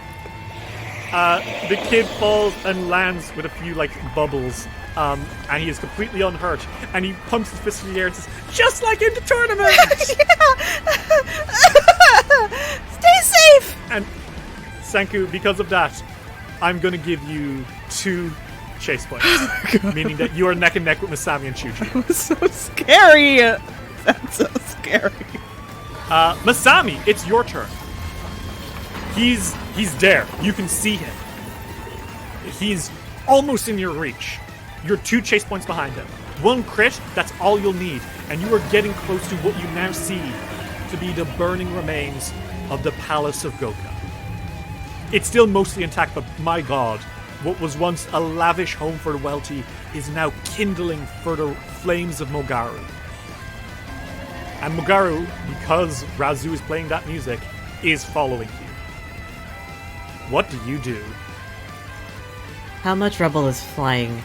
The kid falls and lands with a few, bubbles. And he is completely unhurt. And he pumps his fist in the air and says, "Just like in the tournament!" Stay safe! And Sanku, because of that, I'm going to give you 2 chase points. Meaning that you are neck and neck with Masami and Chuji. That was so scary. That's so scary. Masami, it's your turn. He's there. You can see him. He's almost in your reach. You're 2 chase points behind him. 1 crit, that's all you'll need. And you are getting close to what you now see to be the burning remains of the Palace of Goka. It's still mostly intact, but my god, what was once a lavish home for the wealthy is now kindling for the flames of Mogaru. And Mogaru, because Razu is playing that music, is following you. What do you do? How much rubble is flying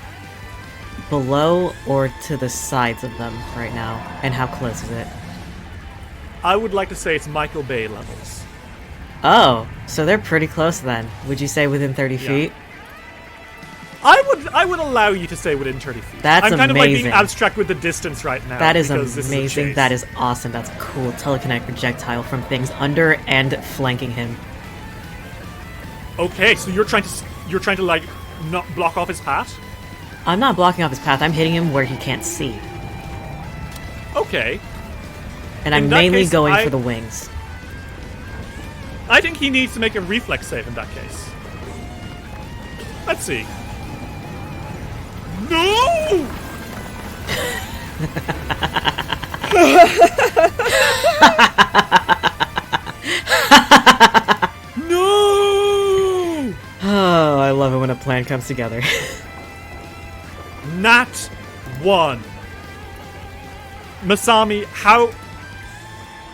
below or to the sides of them right now? And how close is it? I would like to say it's Michael Bay levels. Oh, so they're pretty close then. Would you say within 30 feet? I would allow you to say within 30 feet. That's I'm kind of amazing. being abstract with the distance right now. That is because this is a amazing. chase. That is awesome. That's a cool telekinetic projectile from things under and flanking him. Okay, so you're trying to not block off his path? I'm not blocking off his path. I'm hitting him where he can't see. Okay. And I'm In that mainly case, going for the wings. I think he needs to make a reflex save in that case. Let's see. No! No! Oh, I love it when a plan comes together. Nat 1. Masami, how...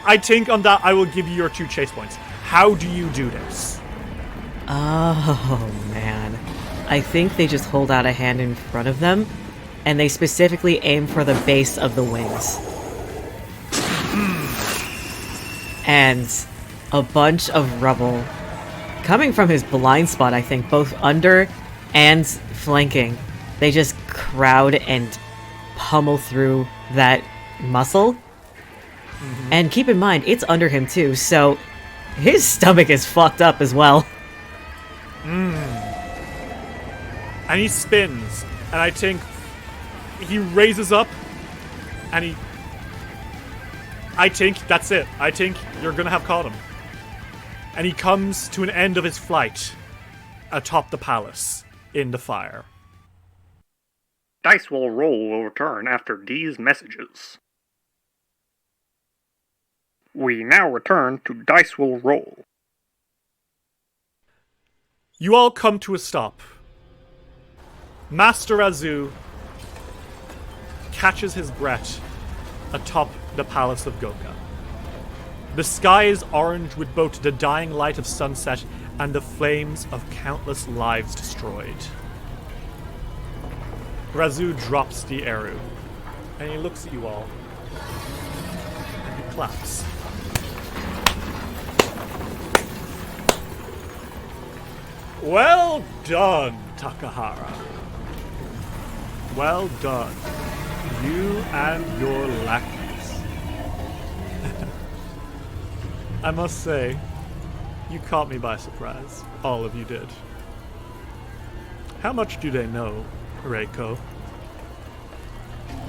I think on that I will give you your 2 chase points. How do you do this? Oh, man. I think they just hold out a hand in front of them, and they specifically aim for the base of the wings. And a bunch of rubble coming from his blind spot, I think, both under and flanking. They just crowd and pummel through that muscle. Mm-hmm. And keep in mind, it's under him too, so his stomach is fucked up as well. And he spins, and I think he raises up, and I think that's it. I think you're gonna have caught him. And he comes to an end of his flight atop the palace in the fire. Dice will roll return after these messages. We now return to Dice will roll. You all come to a stop. Master Azu catches his breath atop the Palace of Goka. The sky is orange with both the dying light of sunset and the flames of countless lives destroyed. Razu drops the arrow, and he looks at you all, and he claps. Well done, Takahara. Well done, you and your lackeys. I must say, you caught me by surprise. All of you did. How much do they know, Reiko?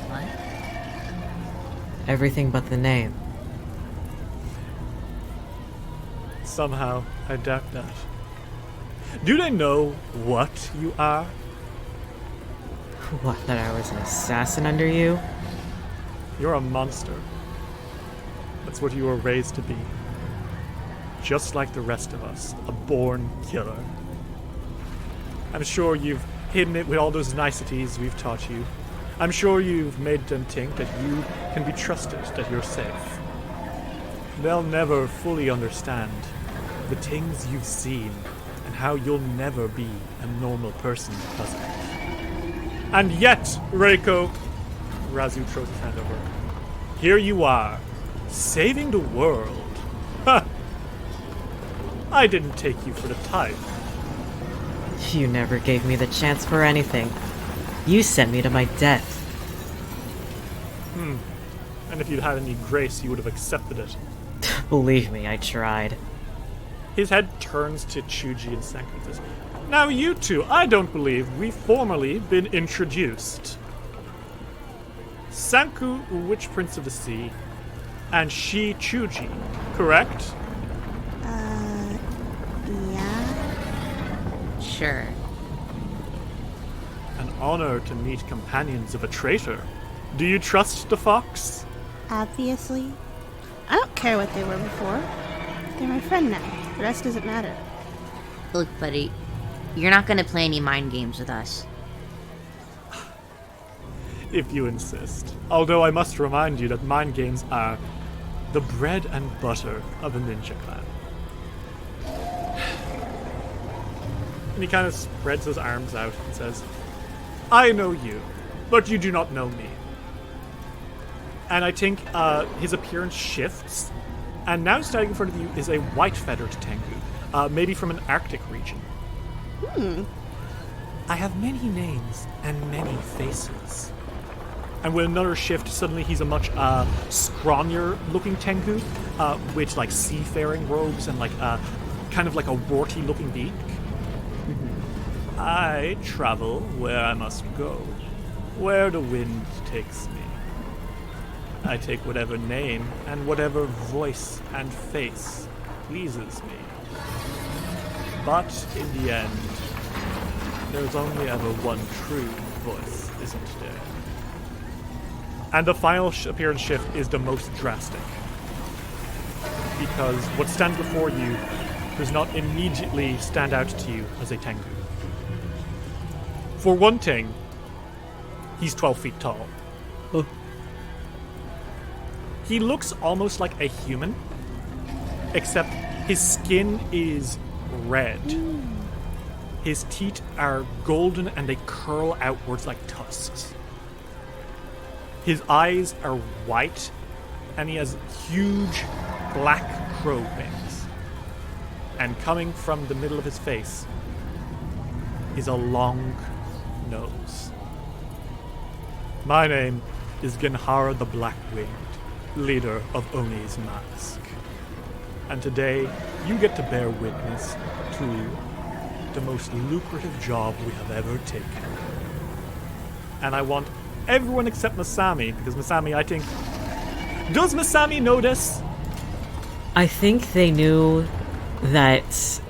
What? Everything but the name. Somehow, I doubt that. Do they know what you are? What, that I was an assassin under you? You're a monster. That's what you were raised to be. Just like the rest of us, a born killer. I'm sure you've hidden it with all those niceties we've taught you. I'm sure you've made them think that you can be trusted, that you're safe. They'll never fully understand the things you've seen and how you'll never be a normal person because of it. And yet, Reiko, Razu throws his hand over. Here you are, saving the world. Ha! I didn't take you for the type. You never gave me the chance for anything. You sent me to my death. And if you'd had any grace, you would have accepted it. Believe me, I tried. His head turns to Chuji and Senku and says, Now you two, I don't believe we've formally been introduced. Sanku, Witch Prince of the Sea, and she, Chuji, correct? Yeah. Sure. An honor to meet companions of a traitor. Do you trust the fox? Obviously. I don't care what they were before. They're my friend now. The rest doesn't matter. Look, buddy, you're not gonna play any mind games with us. If you insist. Although I must remind you that mind games are the bread and butter of a ninja clan. And he kind of spreads his arms out and says, I know you, but you do not know me. And I think his appearance shifts, and now standing in front of you is a white-feathered Tengu, maybe from an Arctic region. I have many names and many faces. And with another shift, suddenly he's a much scrawnier-looking Tengu, with like seafaring robes and like kind of like a warty-looking beak. I travel where I must go, where the wind takes me. I take whatever name and whatever voice and face pleases me. But in the end, there's only ever one true voice, isn't there? And the final appearance shift is the most drastic. Because what stands before you does not immediately stand out to you as a Tengu. For one thing, he's 12 feet tall. He looks almost like a human, except his skin is red. His teeth are golden and they curl outwards like tusks. His eyes are white, and he has huge black crow wings. And coming from the middle of his face is a long nose. My name is Genhara the Black-Winged, leader of Oni's Mask. And today, you get to bear witness to the most lucrative job we have ever taken. And I want everyone except Masami, because Masami, I think... Does Masami know this? I think they knew that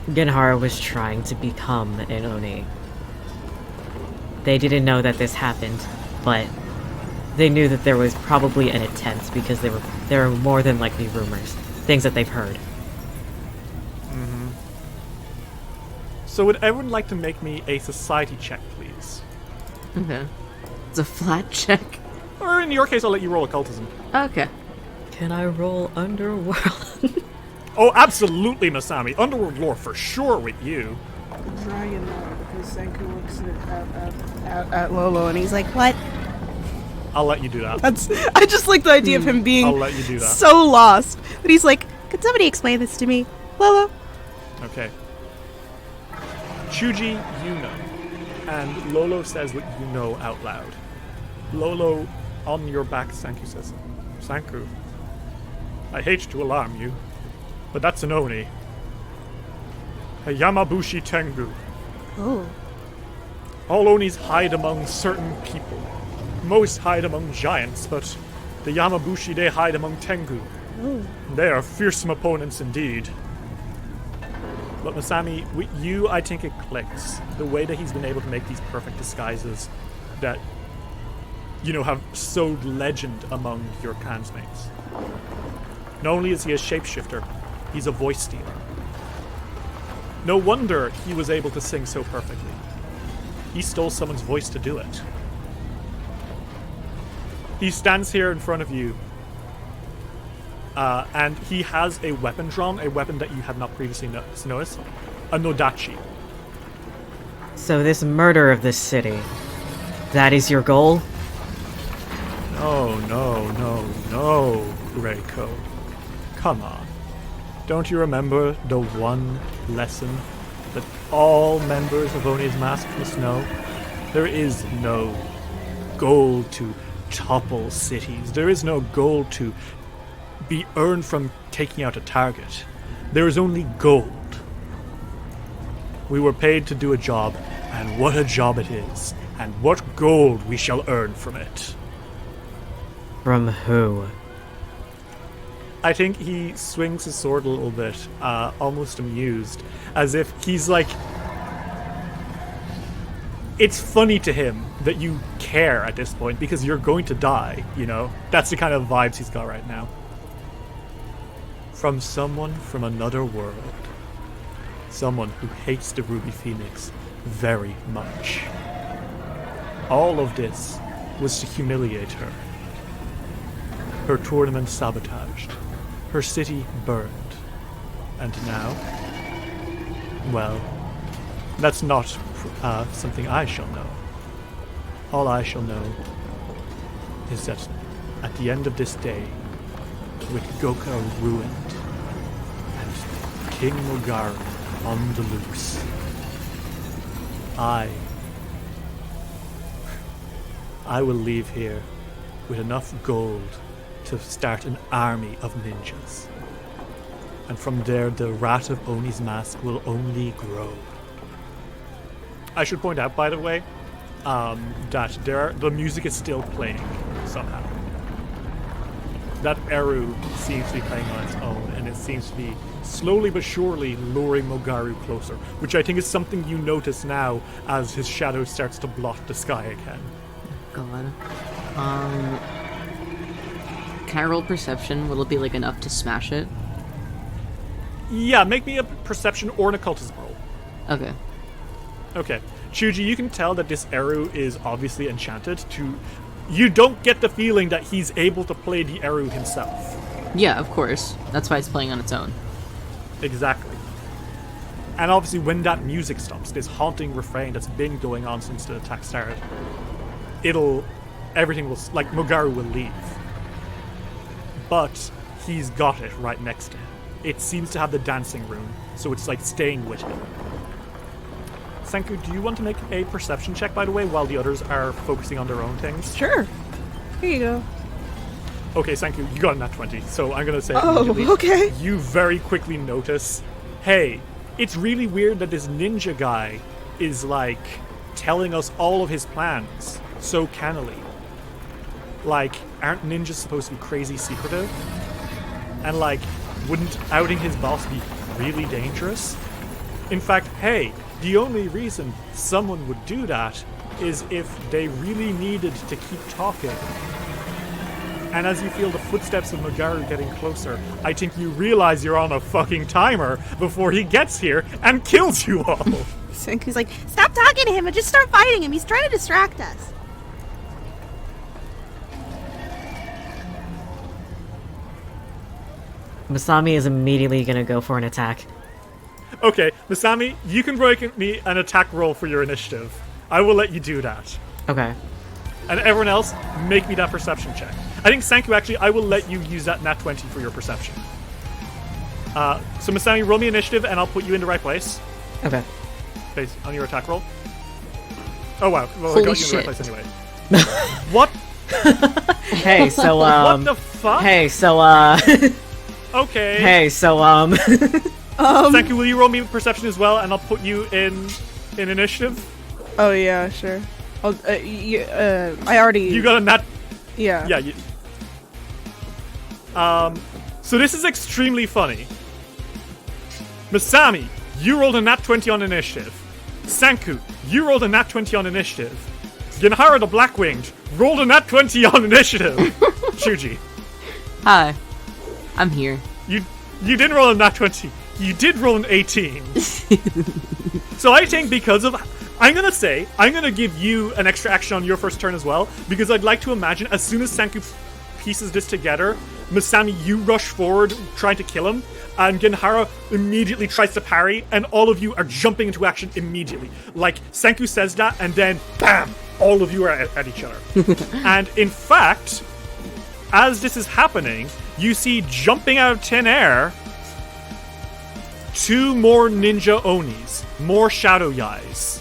Genhara was trying to become an Oni. They didn't know that this happened, but they knew that there was probably an attempt because there were more than likely rumors, things that they've heard. So would everyone like to make me a society check, please? Okay. It's a flat check. Or in your case, I'll let you roll occultism. Okay. Can I roll Underworld? Oh, absolutely, Masami. Underworld lore for sure with you. Dragon Lord. because Senku looks at Lolo and he's like, "What?" I'll let you do that. I just like the idea of him being I'll let you do that. so lost that he's like, "Could somebody explain this to me, Lolo?" Okay. Chuji, you know. And Lolo says what you know out loud. Lolo, on your back, Sanku says, Sanku, I hate to alarm you, but that's an Oni. A Yamabushi Tengu. Oh. All Onis hide among certain people. Most hide among giants, but the Yamabushi, they hide among Tengu. Oh. They are fearsome opponents indeed. But Masami, with you, I think it clicks. The way that he's been able to make these perfect disguises that, you know, have sowed legend among your clansmates. Not only is he a shapeshifter, he's a voice stealer. No wonder he was able to sing so perfectly. He stole someone's voice to do it. He stands here in front of you, and he has a weapon drawn, a weapon that you had not previously noticed, a Nodachi. So this murder of this city, that is your goal? No, Reiko. Come on. Don't you remember the one lesson that all members of Oni's Mask must know? There is no goal to topple cities. There is no goal to be earned from taking out a target. There is only gold. We were paid to do a job, and what a job it is, and what gold we shall earn from it. From who? I think he swings his sword a little bit, almost amused, as if he's like... It's funny to him that you care at this point, because you're going to die, you know? That's the kind of vibes he's got right now. From someone from another world. Someone who hates the Ruby Phoenix very much. All of this was to humiliate her. Her tournament sabotaged. Her city burned. And now? Well, that's not something I shall know. All I shall know is that at the end of this day, with Goka ruined and King Mogaru on the loose, I will leave here with enough gold to start an army of ninjas. And from there, the wrath of Oni's Mask will only grow. I should point out, by the way, that the music is still playing somehow. That Eru seems to be playing on its own, and it seems to be slowly but surely luring Mogaru closer, which I think is something you notice now as his shadow starts to blot the sky again. God. Can I roll perception? Will it be like enough to smash it? Yeah, make me a perception or an occultism roll. Okay. Okay. Chuji, you can tell that this Eru is obviously enchanted to... You don't get the feeling that he's able to play the Eru himself. Yeah, of course. That's why it's playing on its own. Exactly. And obviously when that music stops, this haunting refrain that's been going on since the attack started, everything will, like, Mogaru will leave. But he's got it right next to him. It seems to have the dancing room, so it's like staying with him. Senku, do you want to make a perception check, by the way, while the others are focusing on their own things? Sure. Here you go. Okay, Senku, you got a nat 20, so I'm gonna say Oh, immediately, okay. you very quickly notice, hey, it's really weird that this ninja guy is, like, telling us all of his plans so cannily. Like, aren't ninjas supposed to be crazy secretive? And, like, wouldn't outing his boss be really dangerous? In fact, hey, the only reason someone would do that is if they really needed to keep talking. And as you feel the footsteps of Mogaru getting closer, I think you realize you're on a fucking timer before he gets here and kills you all. Senku's like, stop talking to him and just start fighting him. He's trying to distract us. Masami is immediately gonna go for an attack. Okay, Masami, you can break me an attack roll for your initiative. I will let you do that. Okay. And everyone else, make me that perception check. I think, Sanku, actually, I will let you use that nat 20 for your perception. So, Masami, roll me initiative, and I'll put you in the right place. Okay. Based on your attack roll. Oh, wow. Well, Holy I got you in the right shit. place anyway. What? Hey, so, What the fuck? Hey, so, Okay. Hey, so, Sanku, will you roll me perception as well, and I'll put you in initiative? Oh yeah, sure. I already. You got a nat... Yeah. Yeah, you... So this is extremely funny. Masami, you rolled a nat 20 on initiative. Sanku, you rolled a nat 20 on initiative. Genhara the Blackwinged rolled a nat 20 on initiative. Shuji, Hi. I'm here. you didn't roll a nat 20. You did roll an 18. So I think because of... I'm gonna give you an extra action on your first turn as well, because I'd like to imagine as soon as Sanku pieces this together, Masami, you rush forward trying to kill him, and Genhara immediately tries to parry, and all of you are jumping into action immediately. Like, Sanku says that, and then, BAM! All of you are at each other. And in fact, as this is happening, you see jumping out of thin air 2 more ninja Onis, more Shadow Yais.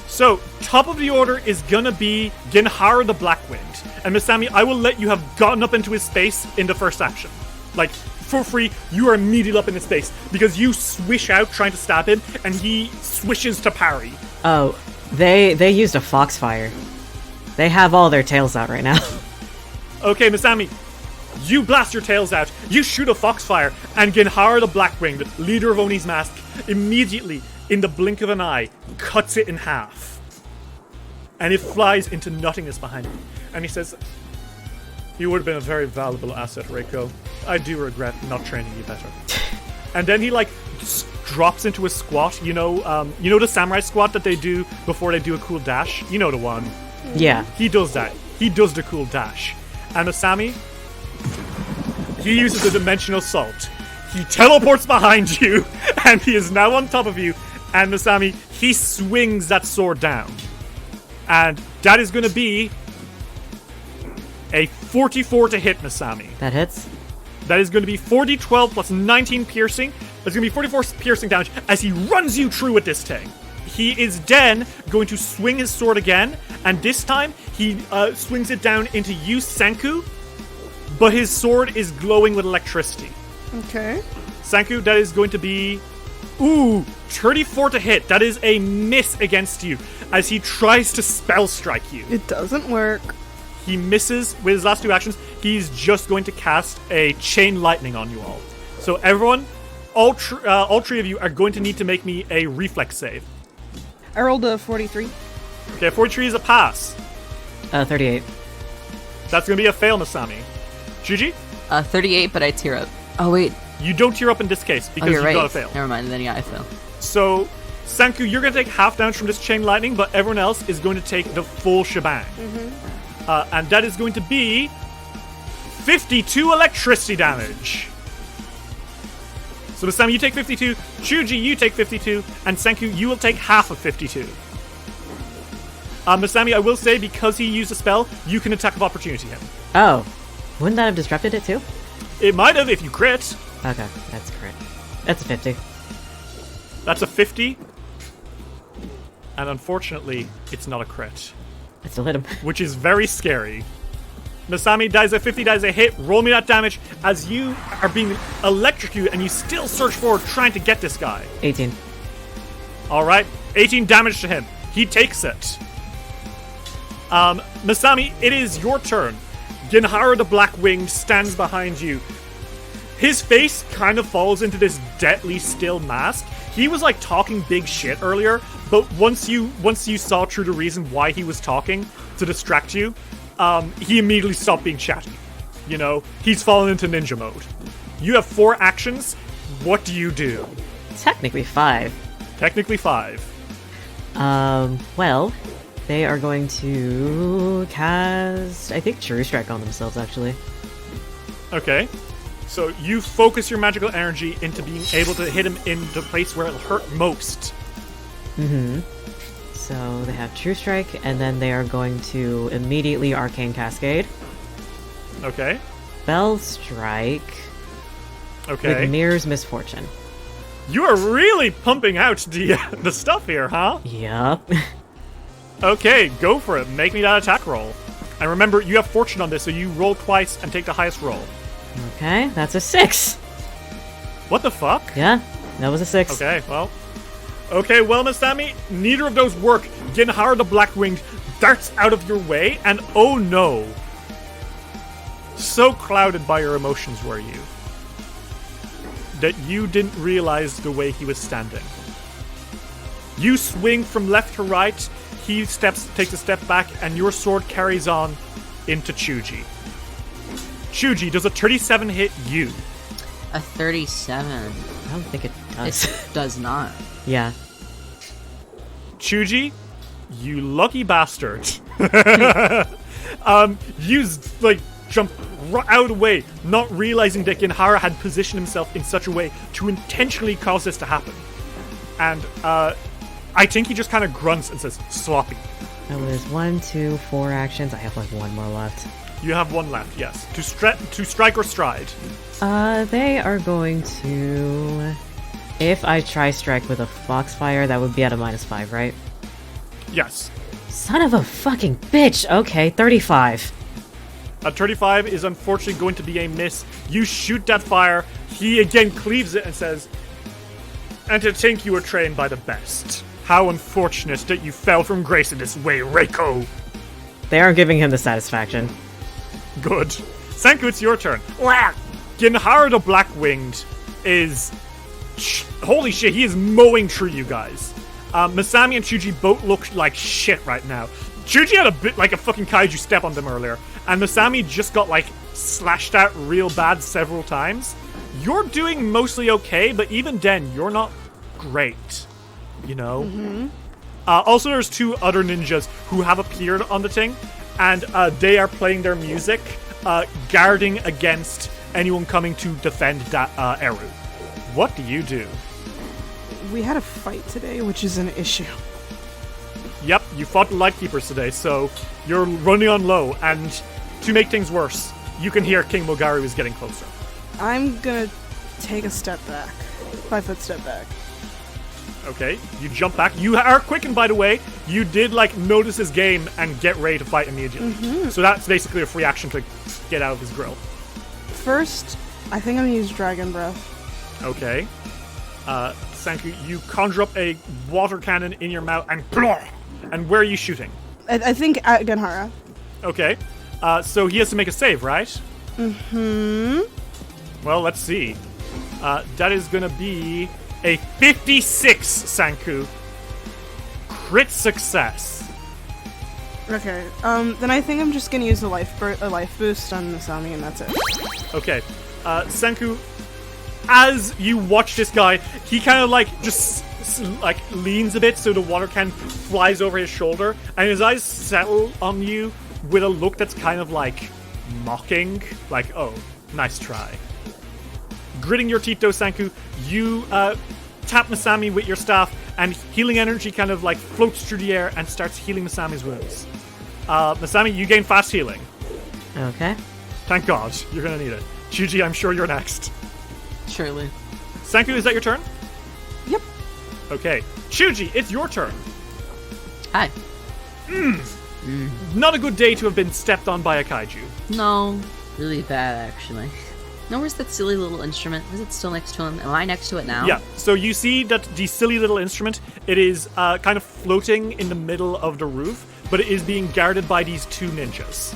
So, top of the order is gonna be Genhara the Blackwinged. And Masami, I will let you have gotten up into his space in the first action. Like, for free, you are immediately up in his space, because you swish out trying to stab him, and he swishes to parry. oh, they used a foxfire. They have all their tails out right now. Okay, Masami, you blast your tails out, you shoot a foxfire, and Genhara the Blackwinged, leader of Oni's Mask, immediately, in the blink of an eye, cuts it in half. And it flies into nothingness behind him. And he says, "You would have been a very valuable asset, Reiko. I do regret not training you better." And then he, like, drops into a squat. You know the samurai squat that they do before they do a cool dash? You know the one. Yeah. He does that. He does the cool dash. And Masami, he uses a dimensional salt. He teleports behind you, and he is now on top of you. And Masami, he swings that sword down. And that is going to be a 44 to hit, Masami. That hits. That is going to be 4d12 plus 19 piercing. That's going to be 44 piercing damage as he runs you through with this thing. He is then going to swing his sword again, and this time he swings it down into you, Sanku, but his sword is glowing with electricity. Okay. Sanku, that is going to be... Ooh, 34 to hit. That is a miss against you as he tries to spell strike you. It doesn't work. He misses with his last 2 actions. He's just going to cast a chain lightning on you all. So everyone, all 3 of you are going to need to make me a reflex save. I rolled a 43. Okay, 43 is a pass. 38. That's going to be a fail, Masami. Shuji, 38, but I tear up. Oh, wait. you don't tear up in this case Oh, because you're you right. got to fail. Never mind. Then, yeah, I fail. So, Sanku, you're going to take half damage from this chain lightning, but everyone else is going to take the full shebang. And that is going to be 52 electricity damage. So, Masami, you take 52, Chuji, you take 52, and Sanku, you will take half of 52. Masami, I will say, because he used a spell, you can attack of opportunity him. Oh. Wouldn't that have disrupted it too? It might have if you crit. Okay, that's correct. That's a 50. That's a 50. And unfortunately, it's not a crit, I still hit him. which is very scary. Masami dies a 50, dies a hit. Roll me that damage as you are being electrocuted and you still search forward trying to get this guy. 18. Alright, 18 damage to him. He takes it. Masami, it is your turn. Genhara the Blackwinged stands behind you. His face kind of falls into this deadly still mask. He was like talking big shit earlier, but once you saw through the reason why he was talking to distract you, he immediately stopped being chatty. You know, he's fallen into ninja mode. You have 4 actions. What do you do? Technically 5. Technically 5. Well, they are going to cast, I think, True Strike on themselves, actually. Okay. So you focus your magical energy into being able to hit him in the place where it'll hurt most. So they have True Strike, and then they are going to immediately Arcane Cascade. Okay. Bell Strike Okay. with Mirror's Misfortune. You are really pumping out the stuff here, huh? Yup. Okay, go for it. Make me that attack roll. And remember, you have fortune on this, so you roll twice and take the highest roll. Okay, that's a 6. What the fuck? Yeah, that was a 6. Okay, well, Masami, neither of those work. Ginhara the Blackwinged darts out of your way, and oh no. So clouded by your emotions were you that you didn't realize the way he was standing. You swing from left to right, he takes a step back, and your sword carries on into Chuji. Chuji, does a 37 hit you? A 37. I don't think it does. It does not. Yeah. Chuji, you lucky bastard. You jump out of the way, not realizing that Ginhara had positioned himself in such a way to intentionally cause this to happen. And I think he just kind of grunts and says, sloppy. That was 1, 2, 4 actions. I have like one more left. You have one left, yes. To strike or stride. They are going to... If I try strike with a Foxfire, that would be at a -5, right? Yes. Son of a fucking bitch! Okay, 35. A 35 is unfortunately going to be a miss. You shoot that fire. He again cleaves it and says, "And to think you were trained by the best. How unfortunate that you fell from grace in this way, Reiko." They aren't giving him the satisfaction. Good. Senku, it's your turn. Ginhara the Blackwinged is... Holy shit, he is mowing through you guys. Masami and Chuji both look like shit right now. Chuji had a bit like a fucking kaiju step on them earlier, and Masami just got slashed out real bad several times. You're doing mostly okay, but even then, you're not great. You know? Mm-hmm. Also, there's 2 other ninjas who have appeared on the thing, and they are playing their music, guarding against anyone coming to defend that Eru. What do you do? We had a fight today, which is an issue. Yep, you fought the Lightkeepers today, so you're running on low, and to make things worse, you can hear King Mogaru is getting closer. I'm gonna take a step back. 5-foot step back. Okay, you jump back. You are quickened, by the way. You did, notice his game and get ready to fight immediately. Mm-hmm. So that's basically a free action to get out of his grill. First, I think I'm gonna use Dragon Breath. Okay. Sanku, you conjure up a water cannon in your mouth and blah! And where are you shooting? I think at Ginhara. Okay. So he has to make a save, right? Mm-hmm. Well, let's see. That is gonna be a 56, Sanku. Crit success. Okay. Then I think I'm just gonna use a life boost on Masami, and that's it. Okay. Sanku, as you watch this guy, he kind of just leans a bit so the water can flies over his shoulder, and his eyes settle on you with a look that's kind of mocking, oh, nice try. Gritting your teeth though, Sanku, you tap Masami with your staff, and healing energy kind of floats through the air and starts healing Masami's wounds. Masami, you gain fast healing. Okay. Thank God, you're gonna need it. Chuji, I'm sure you're next. Surely. Sanku, is that your turn? Yep. Okay. Chuji, it's your turn. Hi. Not a good day to have been stepped on by a kaiju. No. Really bad, actually. No, where's that silly little instrument? Is it still next to him? Am I next to it now? Yeah, so you see that the silly little instrument, it is kind of floating in the middle of the roof, but it is being guarded by these 2 ninjas.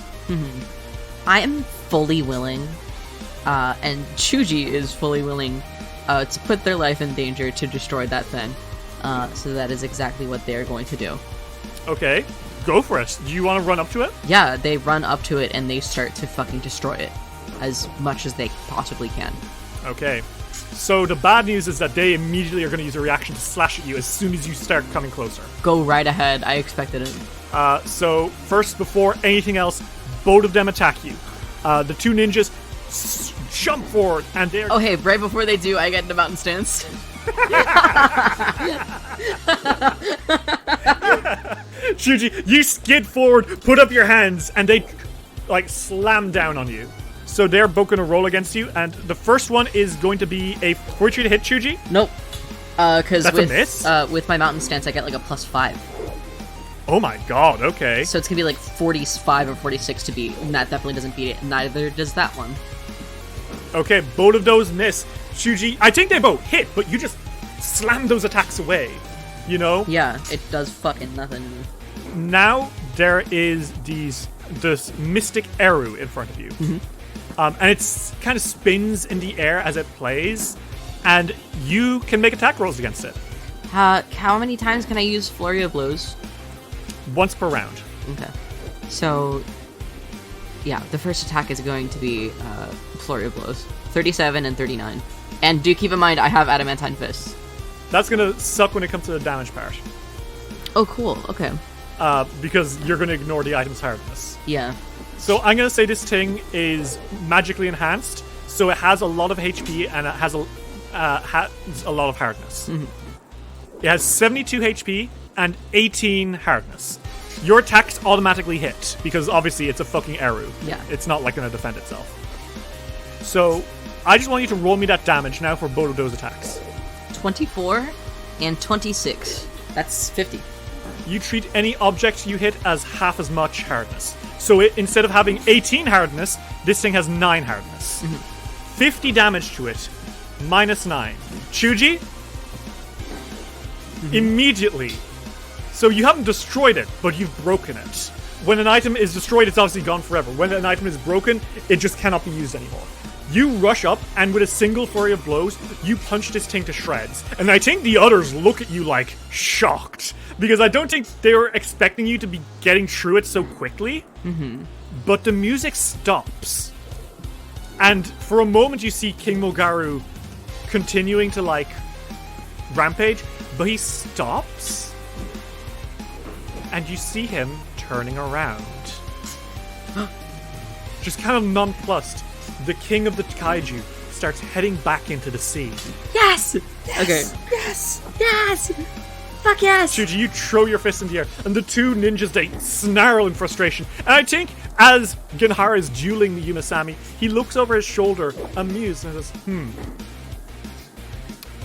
I am fully willing, and Chuji is fully willing to put their life in danger to destroy that thing. So that is exactly what they're going to do. Okay, go for it. Do you want to run up to it? Yeah, they run up to it and they start to fucking destroy it as much as they possibly can. Okay. So the bad news is that they immediately are going to use a reaction to slash at you as soon as you start coming closer. Go right ahead. I expected it. So first, before anything else, both of them attack you. The 2 ninjas jump forward, and they're Oh, hey, right before they do, I get into mountain stance. Shuji, you skid forward, put up your hands, and they like slam down on you. So they're both going to roll against you, and the first one is going to be a 43 to hit, Shuji. Nope. Because That's a miss? with my mountain stance, I get like a +5. Oh my god, okay. So it's gonna be like 45 or 46 to beat, and that definitely doesn't beat it. Neither does that one. Okay, both of those miss. Shuji, I think they both hit, but you just slam those attacks away. You know? Yeah, it does fucking nothing. Now there is this mystic Eru in front of you. And it kind of spins in the air as it plays, and you can make attack rolls against it. How many times can I use Flurry of Blows? Once per round. Okay. So, yeah, the first attack is going to be Flurry of Blows. 37 and 39. And do keep in mind, I have Adamantine Fists. That's gonna suck when it comes to the damage part. Oh, cool. Okay. Because you're gonna ignore the item's hardness. Yeah. So I'm gonna say this thing is magically enhanced, so it has a lot of HP and it has a lot of hardness. It has 72 HP and 18 hardness. Your attacks automatically hit, because obviously it's a fucking Eru. Yeah. It's not like gonna defend itself. So I just want you to roll me that damage now for both of those attacks. 24 and 26. That's 50. You treat any object you hit as half as much hardness. So instead of having 18 hardness, this thing has 9 hardness. 50 damage to it, -9. Chuji? Immediately. So you haven't destroyed it, but you've broken it. When an item is destroyed, it's obviously gone forever. When an item is broken, it just cannot be used anymore. You rush up, and with a single flurry of blows, you punch this thing to shreds. And I think the others look at you like shocked, because I don't think they were expecting you to be getting through it so quickly. But the music stops. And for a moment you see King Mogaru continuing to, like, rampage, but he stops. And you see him turning around. Just kind of nonplussed. The king of the kaiju starts heading back into the sea. Yes! Okay. Yes! Yes! Fuck yes! Shuji, you throw your fist in the air, and the two ninjas, they snarl in frustration. And I think as Genhara is dueling the Yumasami, he looks over his shoulder, amused, and says,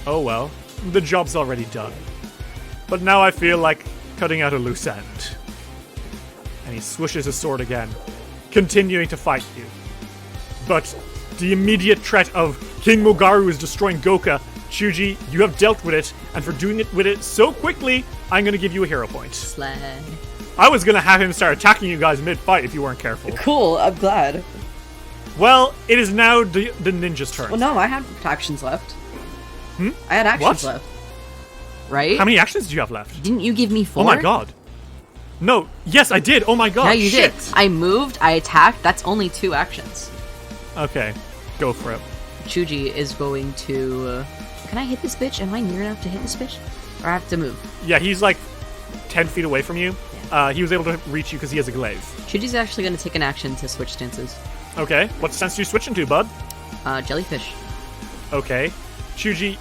oh well, the job's already done. But now I feel like cutting out a loose end. And he swishes his sword again, continuing to fight you. But the immediate threat of King Mogaru is destroying Goka. Shuji, you have dealt with it, and for doing it with it so quickly, I'm going to give you a hero point. Slay. I was going to have him start attacking you guys mid-fight if you weren't careful. Cool, I'm glad. Well, it is now the ninja's turn. Well, no, I had actions left. I had actions What? left. Right? How many actions do you have left? Didn't you give me 4? Oh my god. No, yes, I did. Oh my god. Yeah, you shit. did. I moved, I attacked, that's only 2 actions. Okay, go for it. Chuji is going to... can I hit this bitch? Am I near enough to hit this bitch? Or I have to move? Yeah, he's like 10 feet away from you. He was able to reach you because he has a glaive. Chuji's actually going to take an action to switch stances. Okay, what stance are you switching to, bud? Jellyfish. Okay. Chuji,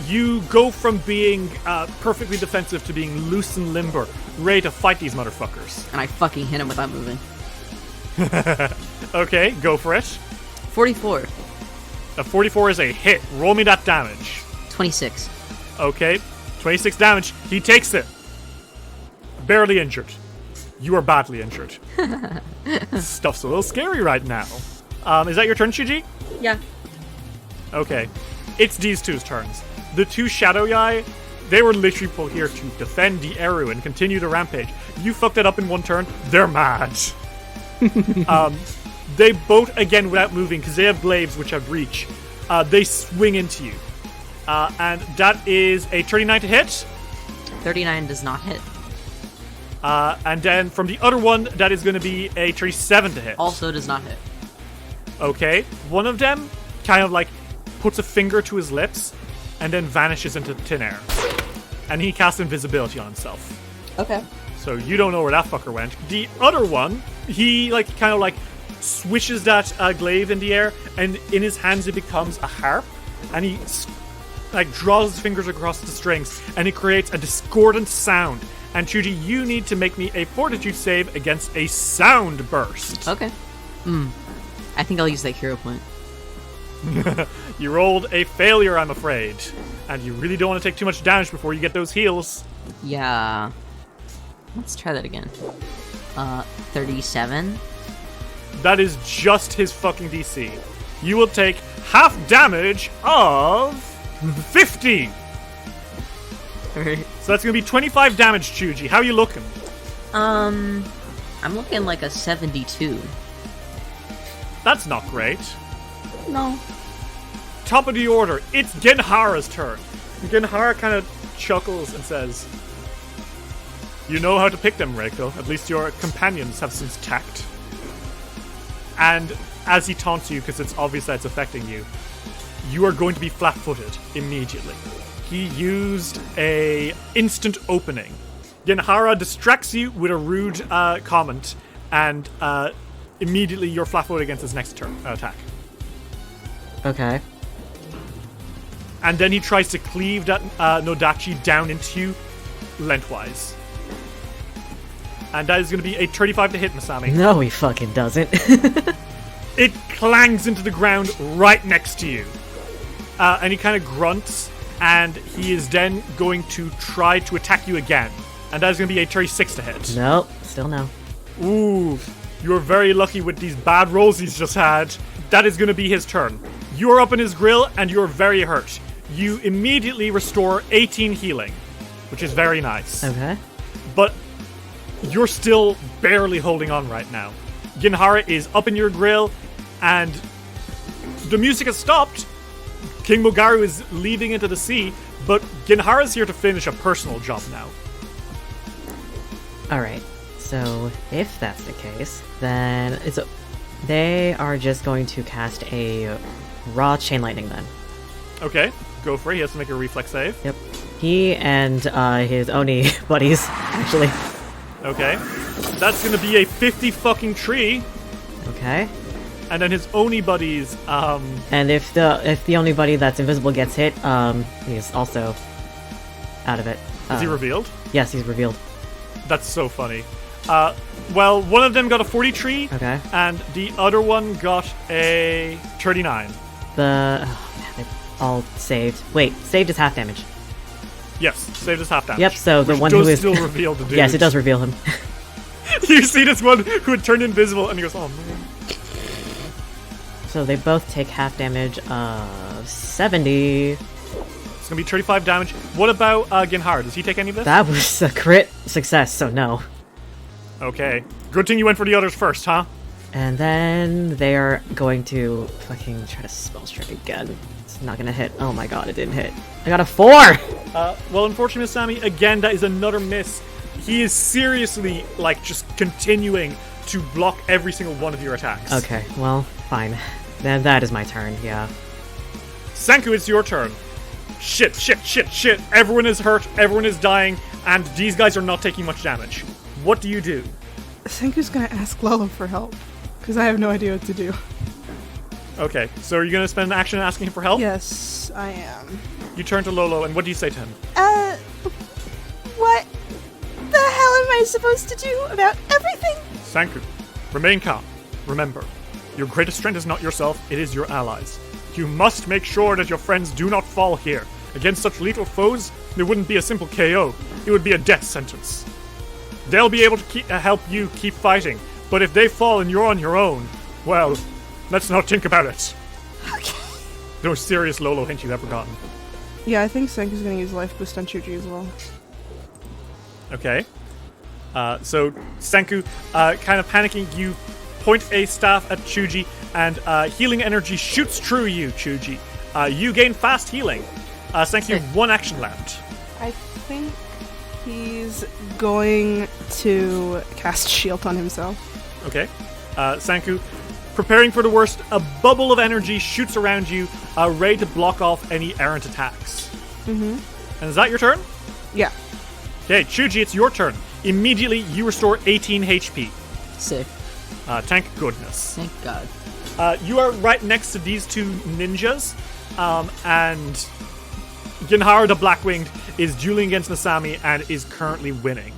you go from being perfectly defensive to being loose and limber, ready to fight these motherfuckers. And I fucking hit him without moving. Okay, go for it. 44. A 44 is a hit. Roll me that damage. 26. Okay, 26 damage. He takes it. Barely injured. You are badly injured. Stuff's a little scary right now. Is that your turn, Shuji? Yeah. Okay. It's these two's turns. The two Shadow Yai, they were literally put here to defend the Eru and continue the rampage. You fucked it up in one turn, they're mad. They both, again, without moving, because they have glaives which have reach, they swing into you. And that is a 39 to hit. 39 does not hit. And then from the other one, that is going to be a 37 to hit. Also does not hit. Okay. One of them kind of like puts a finger to his lips and then vanishes into thin air. And he casts invisibility on himself. Okay. So you don't know where that fucker went. The other one, he like kind of like swishes that glaive in the air, and in his hands it becomes a harp, and he draws his fingers across the strings, and it creates a discordant sound. And Chuji, you need to make me a fortitude save against a sound burst. Okay. I think I'll use that hero point. You rolled a failure, I'm afraid. And you really don't want to take too much damage before you get those heals. Yeah. Let's try that again. 37. That is just his fucking DC. You will take half damage of 50. Alright. So that's going to be 25 damage, Chuji. How are you looking? I'm looking like a 72. That's not great. No. Top of the order, it's Genhara's turn. Genhara kind of chuckles and says, "You know how to pick them, Reiko. At least your companions have some tact." And as he taunts you, because it's obvious that it's affecting you, you are going to be flat-footed immediately. He used a instant opening. Genhara distracts you with a rude comment, and immediately you're flat-footed against his next attack. Okay. And then he tries to cleave that Nodachi down into you lengthwise. And that is going to be a 35 to hit, Masami. No, he fucking doesn't. It clangs into the ground right next to you. And he kind of grunts, and he is then going to try to attack you again. And that is going to be a 36 to hit. Nope, still no. Ooh, you're very lucky with these bad rolls he's just had. That is going to be his turn. You are up in his grill, and you're very hurt. You immediately restore 18 healing, which is very nice. Okay. But you're still barely holding on right now. Genhara is up in your grill, and the music has stopped. King Mogaru is leaving into the sea, but Genhara's here to finish a personal job now. Alright, so if that's the case, then they are just going to cast a raw chain lightning then. Okay, go for it. He has to make a reflex save. Yep. He and his Oni buddies, actually. Okay. That's gonna be a 50 fucking tree. Okay. And then his Oni buddies, And if the Oni buddy that's invisible gets hit, he's also out of it. is he revealed? Yes, he's revealed. That's so funny. Well, one of them got a 43, Okay. and the other one got a 39. They all saved. Wait, saved is half damage. Yes, saved his half damage. Yep, so the which one does who is still reveal the dude. Yes, it does reveal him. You see this one who had turned invisible, and he goes, "Oh man." So they both take half damage of 70. It's gonna be 35 damage. What about Genhara? Does he take any of this? That was a crit success, so no. Okay. Good thing you went for the others first, huh? And then they are going to fucking try to spell strike again. It's not gonna hit. Oh my god, it didn't hit. I got a 4! Well, unfortunately, Sammy, again, that is another miss. He is seriously, just continuing to block every single one of your attacks. Okay, well, fine. Then that is my turn, yeah. Senku, it's your turn. Shit. Everyone is hurt, everyone is dying, and these guys are not taking much damage. What do you do? Senku's gonna ask Lolo for help, because I have no idea what to do. Okay, so are you going to spend an action asking him for help? Yes, I am. You turn to Lolo, and what do you say to him? What the hell am I supposed to do about everything? Senku, remain calm. Remember, your greatest strength is not yourself, it is your allies. You must make sure that your friends do not fall here. Against such lethal foes, it wouldn't be a simple KO. It would be a death sentence. They'll be able to help you keep fighting, but if they fall and you're on your own, well, let's not think about it. Okay. The most serious Lolo hint you've ever gotten. Yeah, I think Senku's gonna use Life Boost on Chuji as well. Okay. So Senku, kind of panicking, you point a staff at Chuji, and healing energy shoots through you, Chuji. You gain fast healing. Senku, one action left. I think he's going to cast Shield on himself. Okay. Senku, preparing for the worst, a bubble of energy shoots around you, ready to block off any errant attacks. Mm-hmm. And is that your turn? Yeah. Okay, Chuji, it's your turn. Immediately, you restore 18 HP. Sick. Thank goodness. Thank God. You are right next to these two ninjas, and Genhara the Blackwinged is dueling against Masami and is currently winning.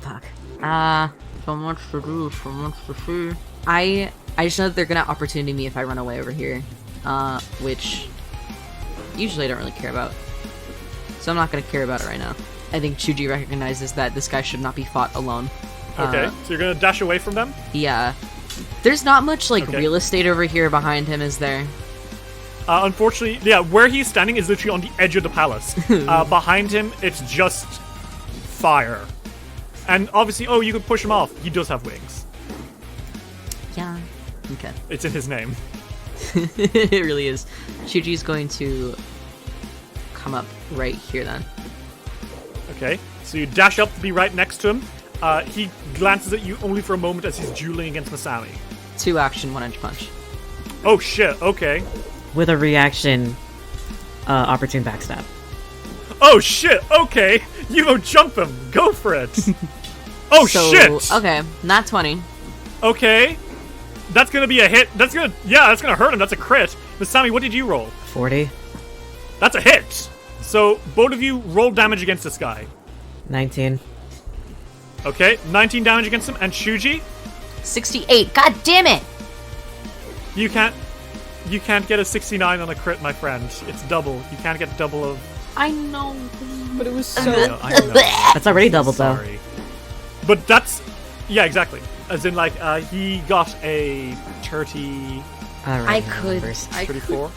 Fuck. So much to do, so much to see. I just know that they're gonna opportunity me if I run away over here, which usually I don't really care about. So I'm not gonna care about it right now. I think Chuji recognizes that this guy should not be fought alone. Okay, so you're gonna dash away from them? Yeah. There's not much, like, Okay. real estate over here behind him, is there? Unfortunately, yeah, where he's standing is literally on the edge of the palace. Behind him, it's just fire. And obviously, you could push him off. He does have wings. Yeah. Okay. It's in his name. It really is. Chuji's going to come up right here then. Okay, so you dash up to be right next to him. He glances at you only for a moment as he's dueling against Masami. 2 action, 1-inch punch. Oh shit, okay. With a reaction, opportune backstab. Oh shit, okay. You jump him. Go for it. Oh shit. Okay, not 20. Okay. That's gonna be a hit. That's gonna hurt him. That's a crit. Masami, what did you roll? 40, That's a hit. So both of you roll damage against this guy. 19. Okay, 19 damage against him. And Shuji, 68. God damn it! you can't get a 69 on a crit, my friend. It's double. You can't get double of. I know. But it was I so. know. I know. That's already doubled, though. Sorry. But that's. Yeah, exactly. As in, like, he got a 30. I could. 34.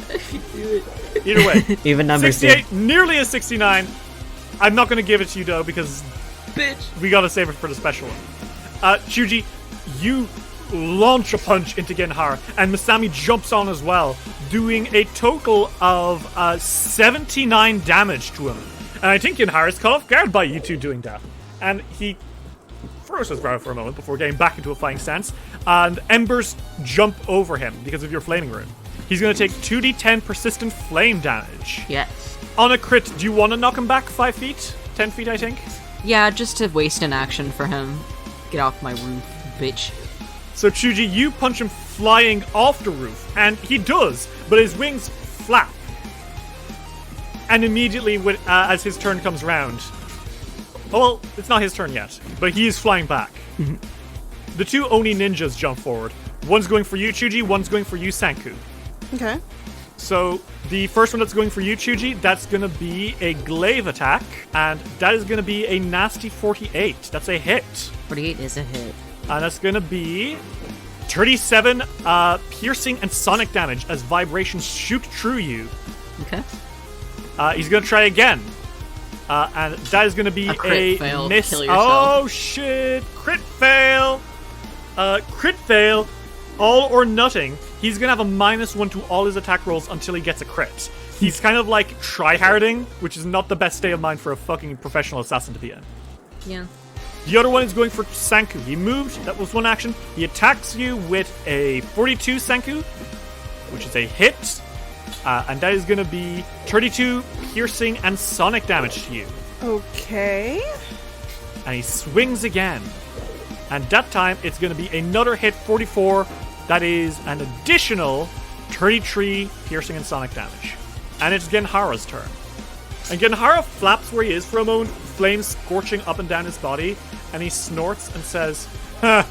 Do it. Either way. Even numbers. 68, nearly a 69. I'm not going to give it to you, though, because Bitch. we got to save it for the special one. Shuji, you launch a punch into Genhara, and Masami jumps on as well, doing a total of 79 damage to him. And I think Genhara is caught off guard by you two doing that. And he froze his brow for a moment before getting back into a fighting stance, and embers jump over him because of your flaming rune. He's going to take 2d10 persistent flame damage. Yes. On a crit, do you want to knock him back 5 feet? 10 feet, I think? Yeah, just to waste an action for him. Get off my roof, bitch. So Chuji, you punch him flying off the roof, and he does, but his wings flap. And immediately, as his turn comes round, well, it's not his turn yet, but he is flying back. The two Oni ninjas jump forward. One's going for you, Chuji, one's going for you, Sanku. Okay. So the first one that's going for you, Chuji, that's going to be a glaive attack, and that is going to be a nasty 48. That's a hit. 48 is a hit. And that's going to be 37 piercing and sonic damage as vibrations shoot through you. Okay. He's going to try again. And that is going to be A crit fail. miss. Kill yourself. Oh, shit. Crit fail. Crit fail. All or nothing. He's going to have a -1 to all his attack rolls until he gets a crit. He's kind of like tryharding, which is not the best state of mind for a fucking professional assassin to be in. Yeah. The other one is going for Sanku. He moved. That was one action. He attacks you with a 42 Sanku, which is a hit. And that is going to be 32 piercing and sonic damage to you. Okay. And he swings again. And that time, it's going to be another hit, 44. That is an additional 33 piercing and sonic damage. And it's Genhara's turn. And Genhara flaps where he is for a moment, flames scorching up and down his body, and he snorts and says, "Ha!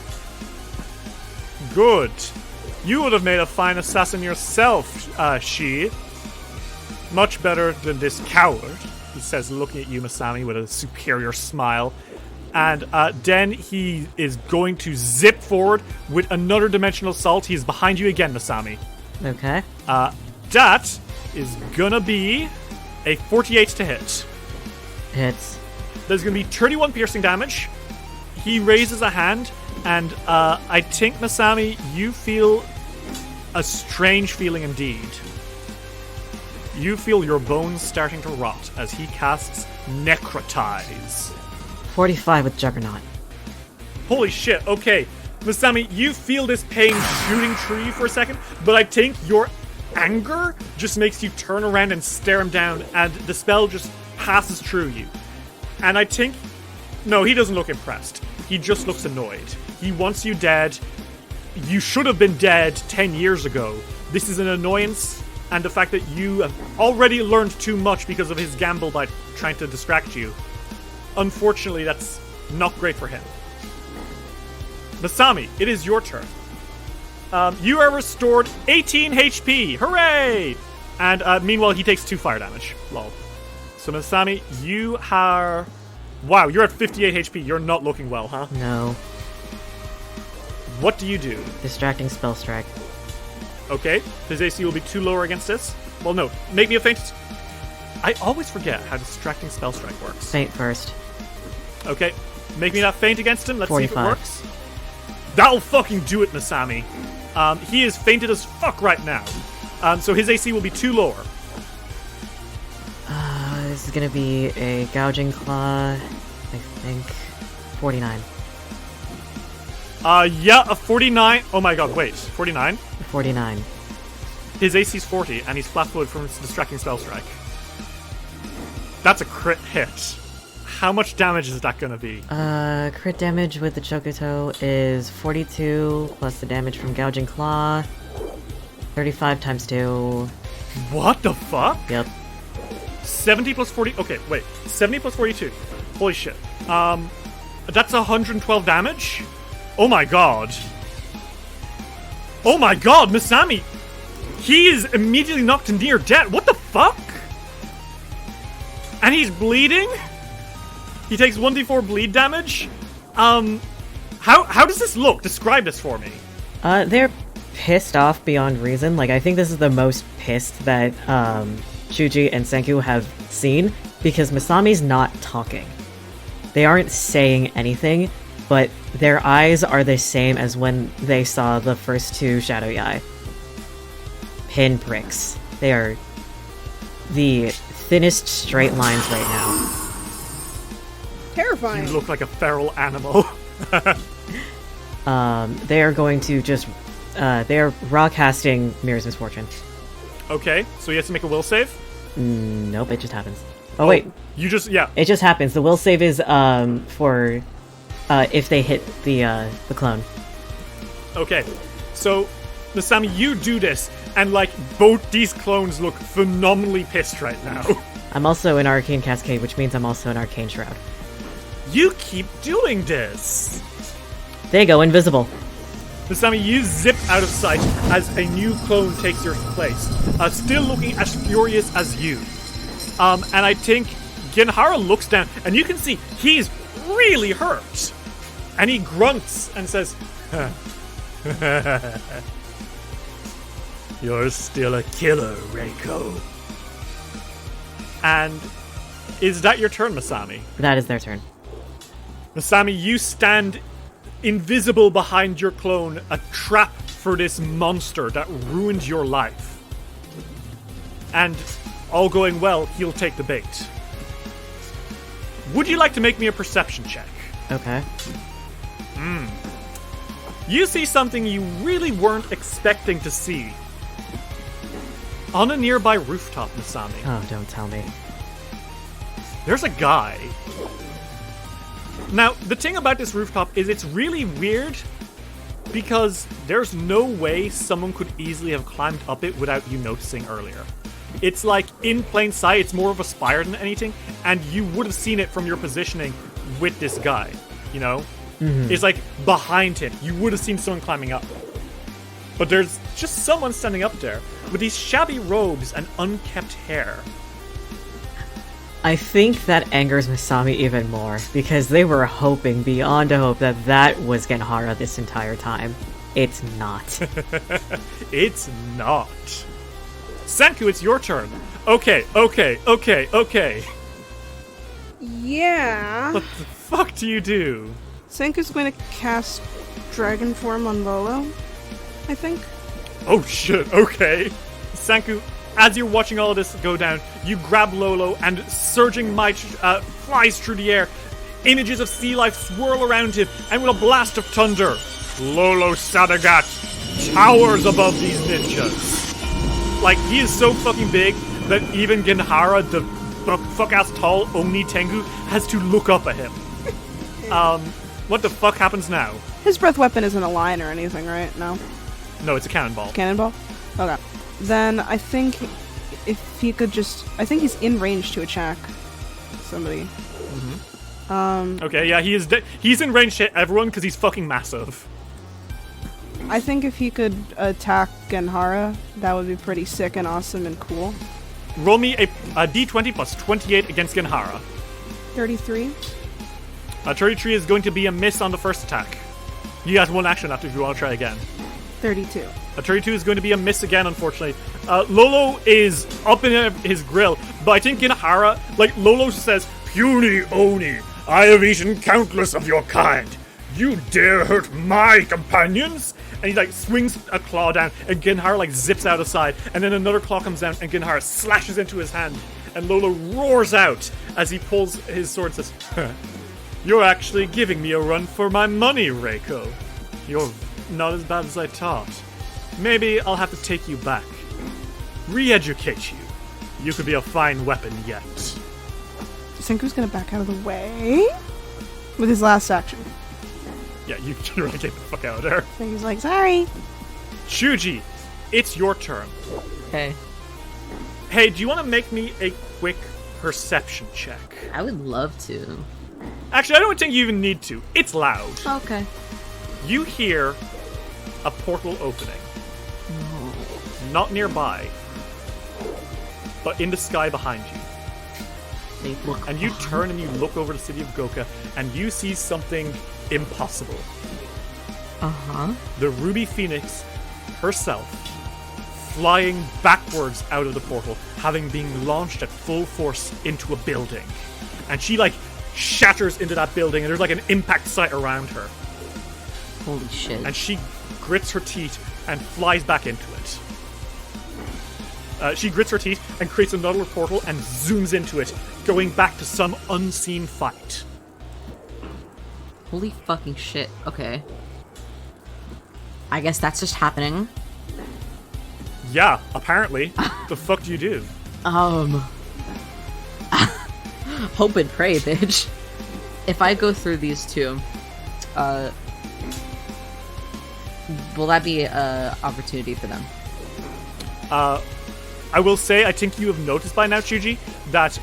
Good. You would have made a fine assassin yourself, she. Much better than this coward," he says, looking at you, Masami, with a superior smile. And then he is going to zip forward with another dimensional assault. He's behind you again, Masami. Okay. That is gonna be a 48 to hit. Hits. There's gonna be 31 piercing damage. He raises a hand, and I think, Masami, you feel a strange feeling indeed. You feel your bones starting to rot as he casts Necrotize. 45 with Juggernaut. Holy shit, okay. Masami, you feel this pain shooting through you for a second, but I think your anger just makes you turn around and stare him down, and the spell just passes through you. And I think... No, he doesn't look impressed. he just looks annoyed. He wants you dead. You should have been dead 10 years ago. This is an annoyance, and the fact that you have already learned too much because of his gamble by trying to distract you. Unfortunately, that's not great for him. Masami, it is your turn. You are restored 18 HP. Hooray! And meanwhile, he takes 2 fire damage. Lol. So Masami, you are... Wow, you're at 58 HP. You're not looking well, huh? No. What do you do? Distracting spell strike. Okay, his AC will be too lower against this. Well, no, make me a feint. I always forget how distracting spell strike works. Feint first. Okay, make me that feint against him. Let's 45. see if it works. That'll fucking do it, Masami. He is fainted as fuck right now. So his AC will be 2 lower. This is gonna be a gouging claw. I think 49. Yeah, a 49. Oh my god, wait, 49? 49. His AC's 40, and he's flat-footed from his distracting spell strike. That's a crit hit. How much damage is that gonna be? Crit damage with the Chokuto is 42 plus the damage from gouging claw. 35 times 2. What the fuck? Yep. 70 plus 40. Okay, wait. 70 plus 42. Holy shit. That's 112 damage? Oh my god. Oh my god, Masami! He is immediately knocked near death. What the fuck? And he's bleeding? He takes 1d4 bleed damage? How does this look? Describe this for me. They're pissed off beyond reason. Like, I think this is the most pissed that, Shuji and Senku have seen, because Masami's not talking. They aren't saying anything, but their eyes are the same as when they saw the first 2 Shadow Yai. Pinpricks. They are the thinnest straight lines right now. Terrifying. You look like a feral animal. They are going to just, they're raw casting Mirror's Misfortune. Okay, so he has to make a will save? Nope, it just happens. Oh, wait. You just, yeah. It just happens. The will save is, for, if they hit the clone. Okay, so, Masami, you do this, and, like, both these clones look phenomenally pissed right now. I'm also an Arcane Cascade, which means I'm also an Arcane Shroud. You keep doing this! There you go, invisible. Masami, you zip out of sight as a new clone takes your place, still looking as furious as you. And I think Genhara looks down, and you can see he's really hurt. And he grunts and says, "You're still a killer, Reiko." And is that your turn, Masami? That is their turn. Masami, you stand invisible behind your clone, a trap for this monster that ruined your life. And all going well, he'll take the bait. Would you like to make me a perception check? Okay. You see something you really weren't expecting to see. On a nearby rooftop, Masami, Oh, don't tell me. there's a guy. Now, the thing about this rooftop is it's really weird because there's no way someone could easily have climbed up it without you noticing earlier. It's like in plain sight, it's more of a spire than anything, and you would have seen it from your positioning with this guy, you know? It's like behind him. You would have seen someone climbing up. But there's just someone standing up there with these shabby robes and unkempt hair. I think that angers Masami even more, because they were hoping beyond a hope that that was Genhara this entire time. It's not. It's not. Senku, it's your turn. Okay. Yeah. What the fuck do you do? Senku's going to cast Dragon Form on Lolo, I think. Oh shit, okay. Senku, as you're watching all of this go down, you grab Lolo and surging might flies through the air. Images of sea life swirl around him, and with a blast of thunder, Lolo Sadagat towers above these ninjas. Like, he is so fucking big that even Genhara, the fuck-ass tall Oni Tengu, has to look up at him. What the fuck happens now? His breath weapon isn't a line or anything, right? No? No, it's a cannonball. Cannonball? Okay. Then I think if he could just... I think he's in range to attack somebody. Okay, yeah, he's in range to hit everyone because he's fucking massive. I think if he could attack Genhara, that would be pretty sick and awesome and cool. Roll me a d20 plus 28 against Genhara. 33. A 33 is going to be a miss on the first attack. You guys one action after if you want to try again. 32. A 32 is going to be a miss again, unfortunately. Lolo is up in his grill, but I think Genhara, like, Lolo says, "Puny Oni, I have eaten countless of your kind. You dare hurt my companions?" And he, like, swings a claw down, and Genhara, like, zips out aside, and then another claw comes down, and Genhara slashes into his hand, and Lolo roars out as he pulls his sword and says, "You're actually giving me a run for my money, Reiko. You're not as bad as I thought. Maybe I'll have to take you back. Re-educate you. You could be a fine weapon yet." Senku's gonna back out of the way with his last action. Yeah, you can really get the fuck out of there. Senku's like, sorry. Shuji, it's your turn. Okay. Hey, do you want to make me a quick perception check? I would love to. Actually, I don't think you even need to. It's loud. Okay. You hear a portal opening. Not nearby, but in the sky behind you. They look And you turn and you look over the city of Goka, and you see something impossible. Uh-huh. The Ruby Phoenix herself flying backwards out of the portal, having been launched at full force into a building. And she, like, shatters into that building, and there's, like, an impact site around her. Holy shit. And she grits her teeth and flies back into it. She grits her teeth and creates another portal and zooms into it, going back to some unseen fight. Holy fucking shit. Okay. I guess that's just happening. Yeah, apparently. The fuck do you do? Hope and pray, bitch. If I go through these two, will that be a opportunity for them? I will say, I think you have noticed by now, Chuji, that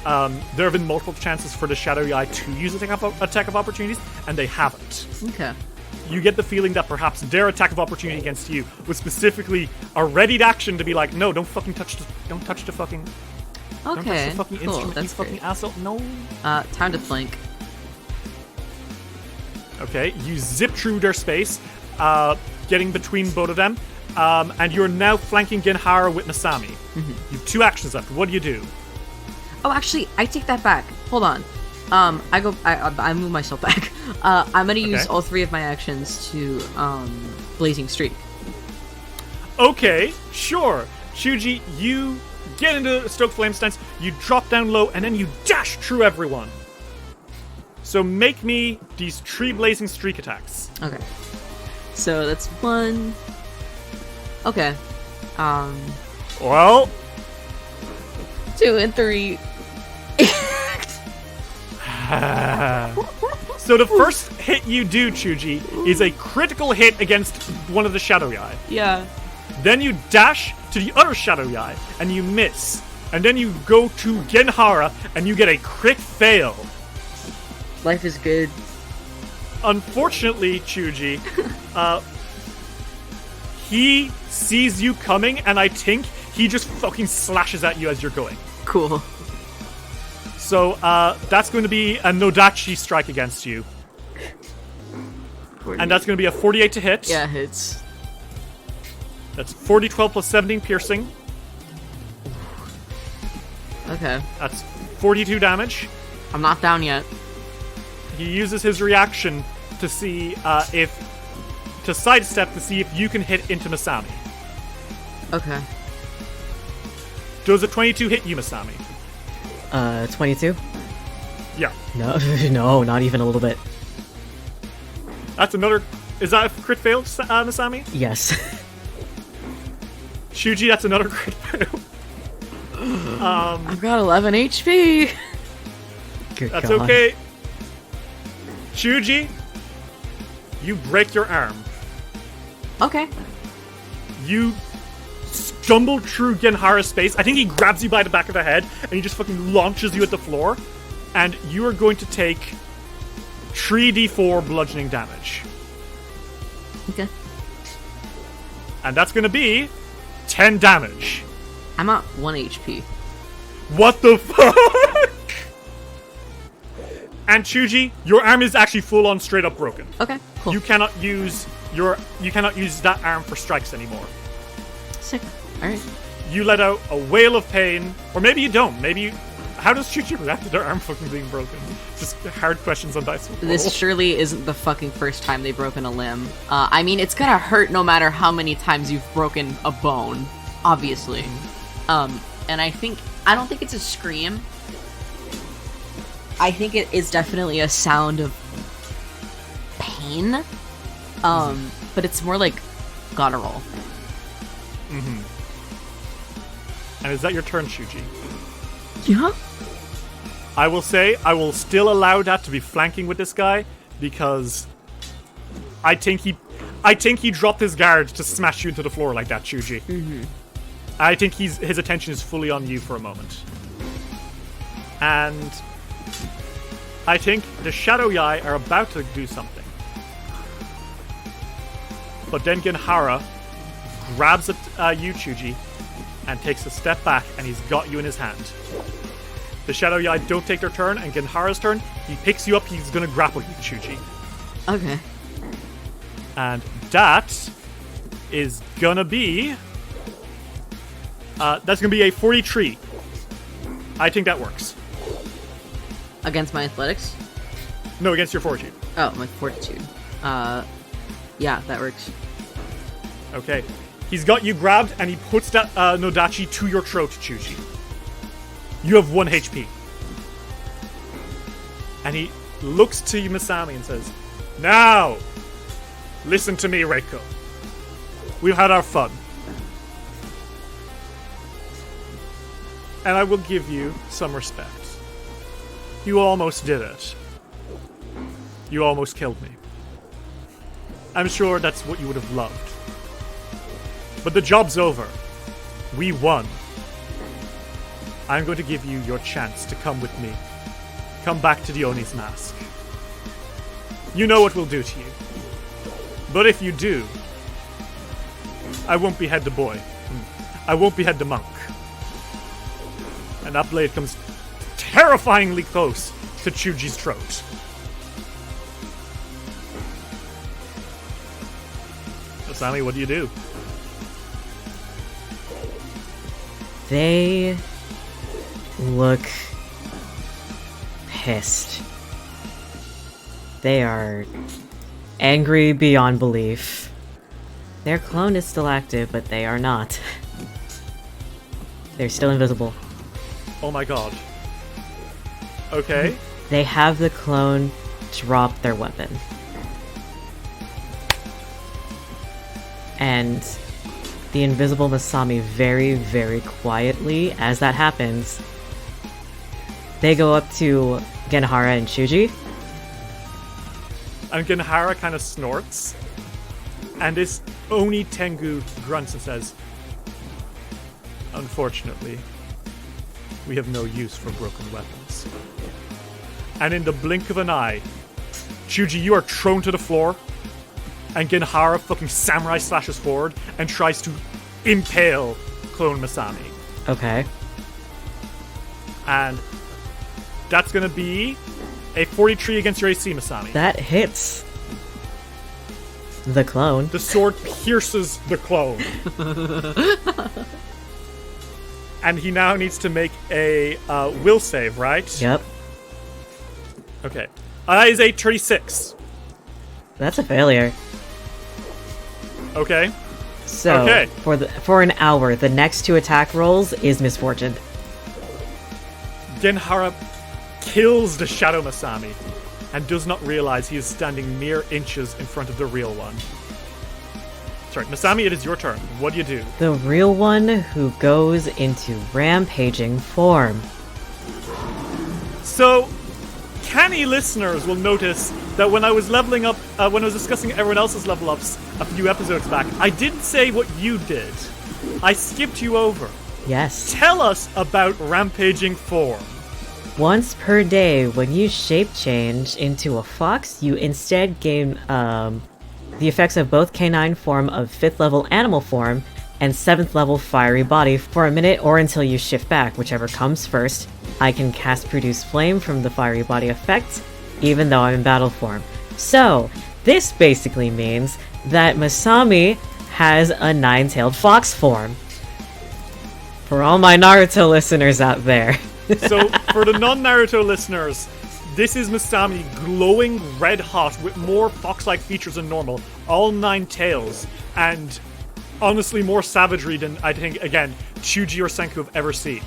there have been multiple chances for the Shadow Eye to use attack of opportunities, and they haven't. Okay. You get the feeling that perhaps their attack of opportunity against you was specifically a readied action to be like, no, don't fucking touch the fucking, don't touch the fucking Cool. instrument, That's you fucking great. asshole. No. Time to flank. Okay, you zip through their space, getting between both of them, and you're now flanking Genhara with Masami. You have 2 actions left. What do you do? Oh, actually, I take that back. Hold on. I move myself back. I'm gonna use Okay. all 3 of my actions to, Blazing Streak. Okay, sure. Shuji, you get into Stoke Flame stance, you drop down low, and then you dash through everyone. So make me these 3 blazing streak attacks. Okay. So that's 1. Okay. Well, 2 and 3. so the first hit you do, Chuji, is a critical hit against one of the Shadow Eye. Yeah. Then you dash to the other Shadow Eye, and you miss. And then you go to Genhara, and you get a crit fail. Life is good. Unfortunately, Chuji, he sees you coming, and I think he just fucking slashes at you as you're going. Cool. So, that's going to be a Nodachi strike against you. And that's going to be a 48 to hit. Yeah, hits. That's 40, 12 plus 17 piercing. Okay. That's 42 damage. I'm not down yet. He uses his reaction to see to sidestep to see if you can hit into Masami. Okay. Does a 22 hit you, Masami? 22? Yeah. No, no, not even a little bit. That's another... Is that a crit fail, Masami? Yes. Shuji, that's another crit fail. I've got 11 HP. Good That's God. okay. Shuji, You break your arm. Okay. You stumble through Genhara's space. I think he grabs you by the back of the head and he just fucking launches you at the floor. And you are going to take 3d4 bludgeoning damage. Okay. And that's going to be 10 damage. I'm at 1 HP. What the fuck? And Chuji, your arm is actually full on straight up broken. Okay, cool. You cannot use that arm for strikes anymore. Sick. Alright. You let out a wail of pain, or maybe you don't. How does Chuji react to their arm fucking being broken? Just hard questions on dice. This surely isn't the fucking first time they've broken a limb. I mean, it's gonna hurt no matter how many times you've broken a bone, obviously. And I don't think it's a scream. I think it is definitely a sound of pain. But it's more like guttural. Mm-hmm. And is that your turn, Shuji? Yeah. I will say I will still allow that to be flanking with this guy because I think he dropped his guard to smash you into the floor like that, Shuji. Mm-hmm. I think his attention is fully on you for a moment. And I think the Shadow Yai are about to do something. But then Genhara grabs at you, Chuji, and takes a step back, and he's got you in his hand. The Shadow Yai don't take their turn, and Genhara's turn, he picks you up, he's gonna grapple you, Chuji. Okay. And that is gonna be... that's gonna be a 43. I think that works. Against my athletics? No, against your fortitude. Oh, my fortitude. Yeah, that works. Okay. He's got you grabbed, and he puts that Nodachi to your throat, Chuji. You have 1 HP. And he looks to you, Masami, and says, "Now, listen to me, Reiko. We've had our fun. And I will give you some respect. You almost did it. You almost killed me. I'm sure that's what you would have loved. But the job's over. We won. I'm going to give you your chance to come with me. Come back to the Oni's Mask. You know what we'll do to you. But if you do, I won't behead the boy. I won't behead the monk." And that blade comes terrifyingly close to Chuji's throat. Asami, what do you do? They look pissed. They are angry beyond belief. Their clone is still active, but they are not. They're still invisible. Oh my god. Okay. They have the clone drop their weapon. And the invisible Masami very, very quietly, as that happens, they go up to Genhara and Shuji. And Genhara kind of snorts. And this Oni Tengu grunts and says, "Unfortunately, we have no use for broken weapons." And in the blink of an eye, Chuji, you are thrown to the floor, and Genhara fucking samurai slashes forward and tries to impale Clone Masami. Okay. And that's gonna be a 43 against your AC, Masami. That hits the clone. The sword pierces the clone. And he now needs to make a will save, right? Yep. Okay. That is a 36. That's a failure. Okay. So, Okay. for an hour, the next 2 attack rolls is misfortune. Genhara kills the Shadow Masami and does not realize he is standing mere inches in front of the real one. Sorry, Masami, it is your turn. What do you do? The real one who goes into rampaging form. So, canny listeners will notice that when I was leveling up, when I was discussing everyone else's level ups a few episodes back, I didn't say what you did. I skipped you over. Yes. Tell us about rampaging form. Once per day, when you shape change into a fox, you instead gain the effects of both canine form of 5th level animal form and 7th level fiery body for a minute or until you shift back, whichever comes first. I can cast Produce Flame from the fiery body effect, even though I'm in battle form. So, this basically means that Masami has a 9-tailed fox form. For all my Naruto listeners out there. So, for the non-Naruto listeners, this is Masami glowing red hot with more fox-like features than normal, all 9 tails, and honestly more savagery than I think, again, Chuji or Senku have ever seen.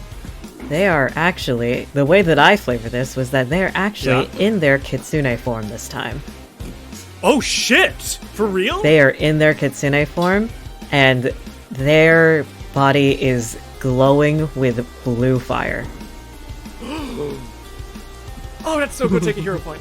They are actually, the way that I flavor this was that they're actually in their Kitsune form this time. Oh shit! For real? They are in their Kitsune form, and their body is glowing with blue fire. Oh, that's so good. Take a hero point.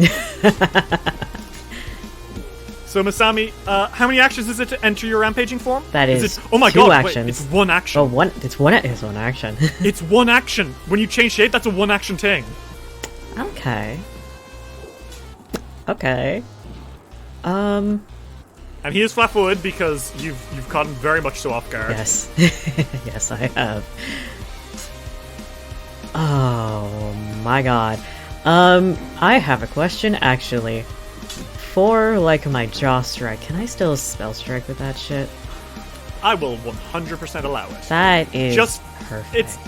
So, Masami, how many actions is it to enter your rampaging form? That is it, oh my 2 god, actions. Wait, it's 1 action. Oh, it's one action. It's 1 action. When you change shape, that's a 1 action thing. Okay. Okay. And he is flat-footed because you've caught him very much so off guard. Yes. Yes, I have. Oh my god. I have a question, actually. For, like, my Jaw Strike, can I still Spell Strike with that shit? I will 100% allow it. That is Just perfect.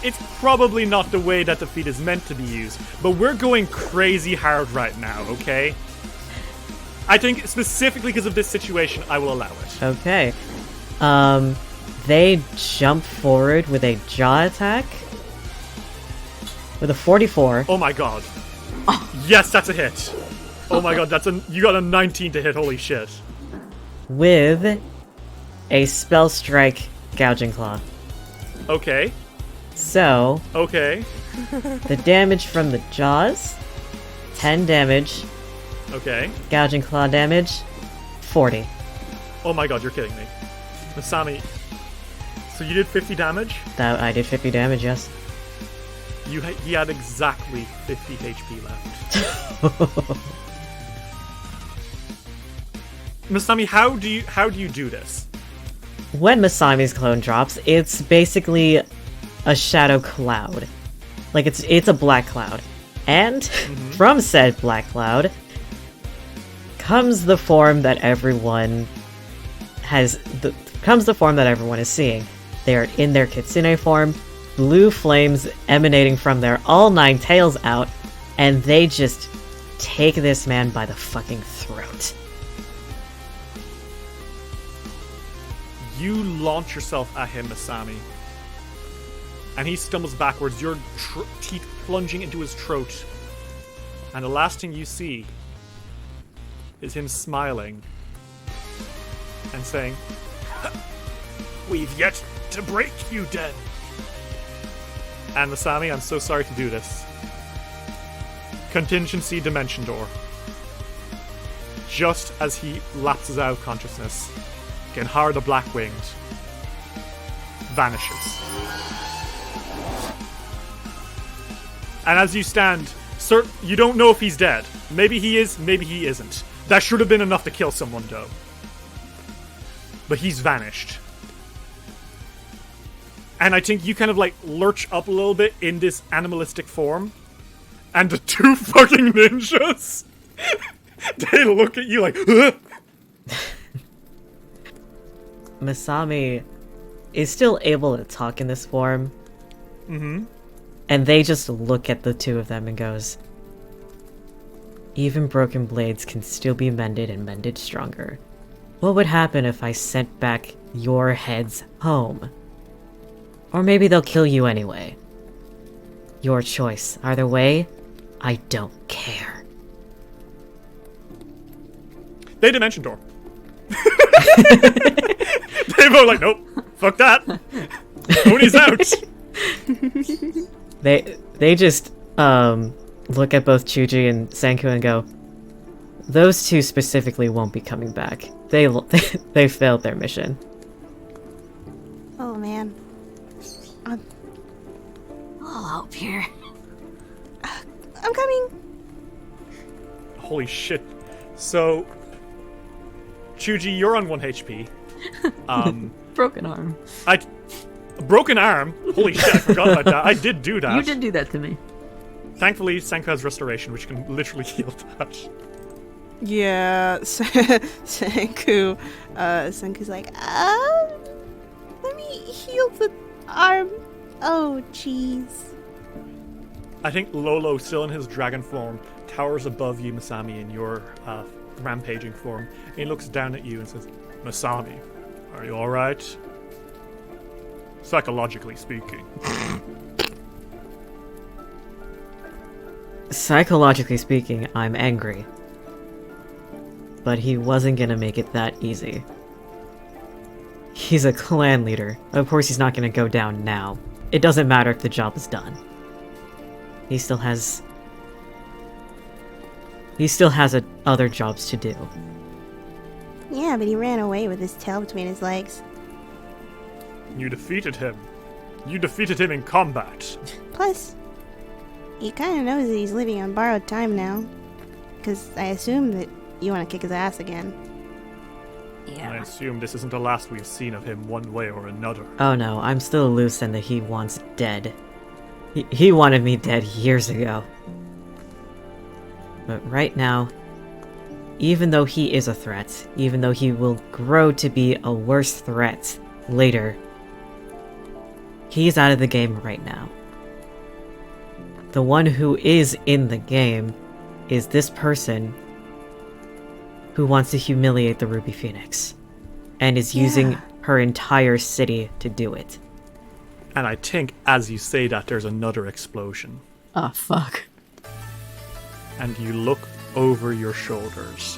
It's probably not the way that the feat is meant to be used, but we're going crazy hard right now, okay? I think specifically because of this situation, I will allow it. Okay. They jump forward with a Jaw attack. With a 44. Oh my god. Yes, that's a hit. Oh my god, you got a 19 to hit, holy shit. With a Spell Strike Gouging Claw. Okay. So, Okay. the damage from the jaws, 10 damage. Okay. Gouging Claw damage, 40. Oh my god, you're kidding me. Masami, so you did 50 damage? That I did 50 damage, yes. He had exactly 50 HP left. Masami, how do you do this? When Masami's clone drops, it's basically a shadow cloud. Like, it's a black cloud. And from said black cloud comes the form that everyone comes the form that everyone is seeing. They are in their Kitsune form, blue flames emanating from their all 9 tails out, and they just take this man by the fucking throat. You launch yourself at him, Masami. And he stumbles backwards, your teeth plunging into his throat. And the last thing you see is him smiling and saying, "We've yet to break you, Den." And Masami, I'm so sorry to do this. Contingency Dimension Door. Just as he lapses out of consciousness, Genhar the Black-Winged vanishes. And as you stand, sir, you don't know if he's dead. Maybe he is, maybe he isn't. That should have been enough to kill someone, though. But he's vanished. And I think you kind of, like, lurch up a little bit in this animalistic form. And the 2 fucking ninjas, they look at you like, "Ugh." Masami is still able to talk in this form. And they just look at the 2 of them and goes, "Even broken blades can still be mended and mended stronger. What would happen if I sent back your heads home? Or maybe they'll kill you anyway. Your choice. Either way, I don't care." They Dimension Door. They both like, "Nope, fuck that. Tony's out." They just look at both Chuji and Senku and go, those two specifically won't be coming back. They failed their mission. Oh man. I'll help here. I'm coming. Holy shit. So, Chuji, you're on 1 HP. Broken arm. Broken arm? Holy shit, I forgot about that. I did do that. You did do that to me. Thankfully, Senku has restoration, which can literally heal that. Yeah, Senku's like, let me heal the arm. Oh, jeez. I think Lolo, still in his dragon form, towers above you, Masami, in your rampaging form. And he looks down at you and says, Masami, are you alright? Psychologically speaking. Psychologically speaking, I'm angry. But he wasn't gonna make it that easy. He's a clan leader. Of course he's not gonna go down now. It doesn't matter if the job is done. He still has other jobs to do. Yeah, but he ran away with his tail between his legs. You defeated him. You defeated him in combat. Plus, he kind of knows that he's living on borrowed time now. Because I assume that you want to kick his ass again. I Yeah. assume this isn't the last we've seen of him one way or another. Oh no, I'm still loose and that he wants dead. He wanted me dead years ago. But right now, even though he is a threat, even though he will grow to be a worse threat later, he's out of the game right now. The one who is in the game is this person who wants to humiliate the Ruby Phoenix, and is using her entire city to do it. And I think as you say that, there's another explosion. Ah, fuck. And you look over your shoulders.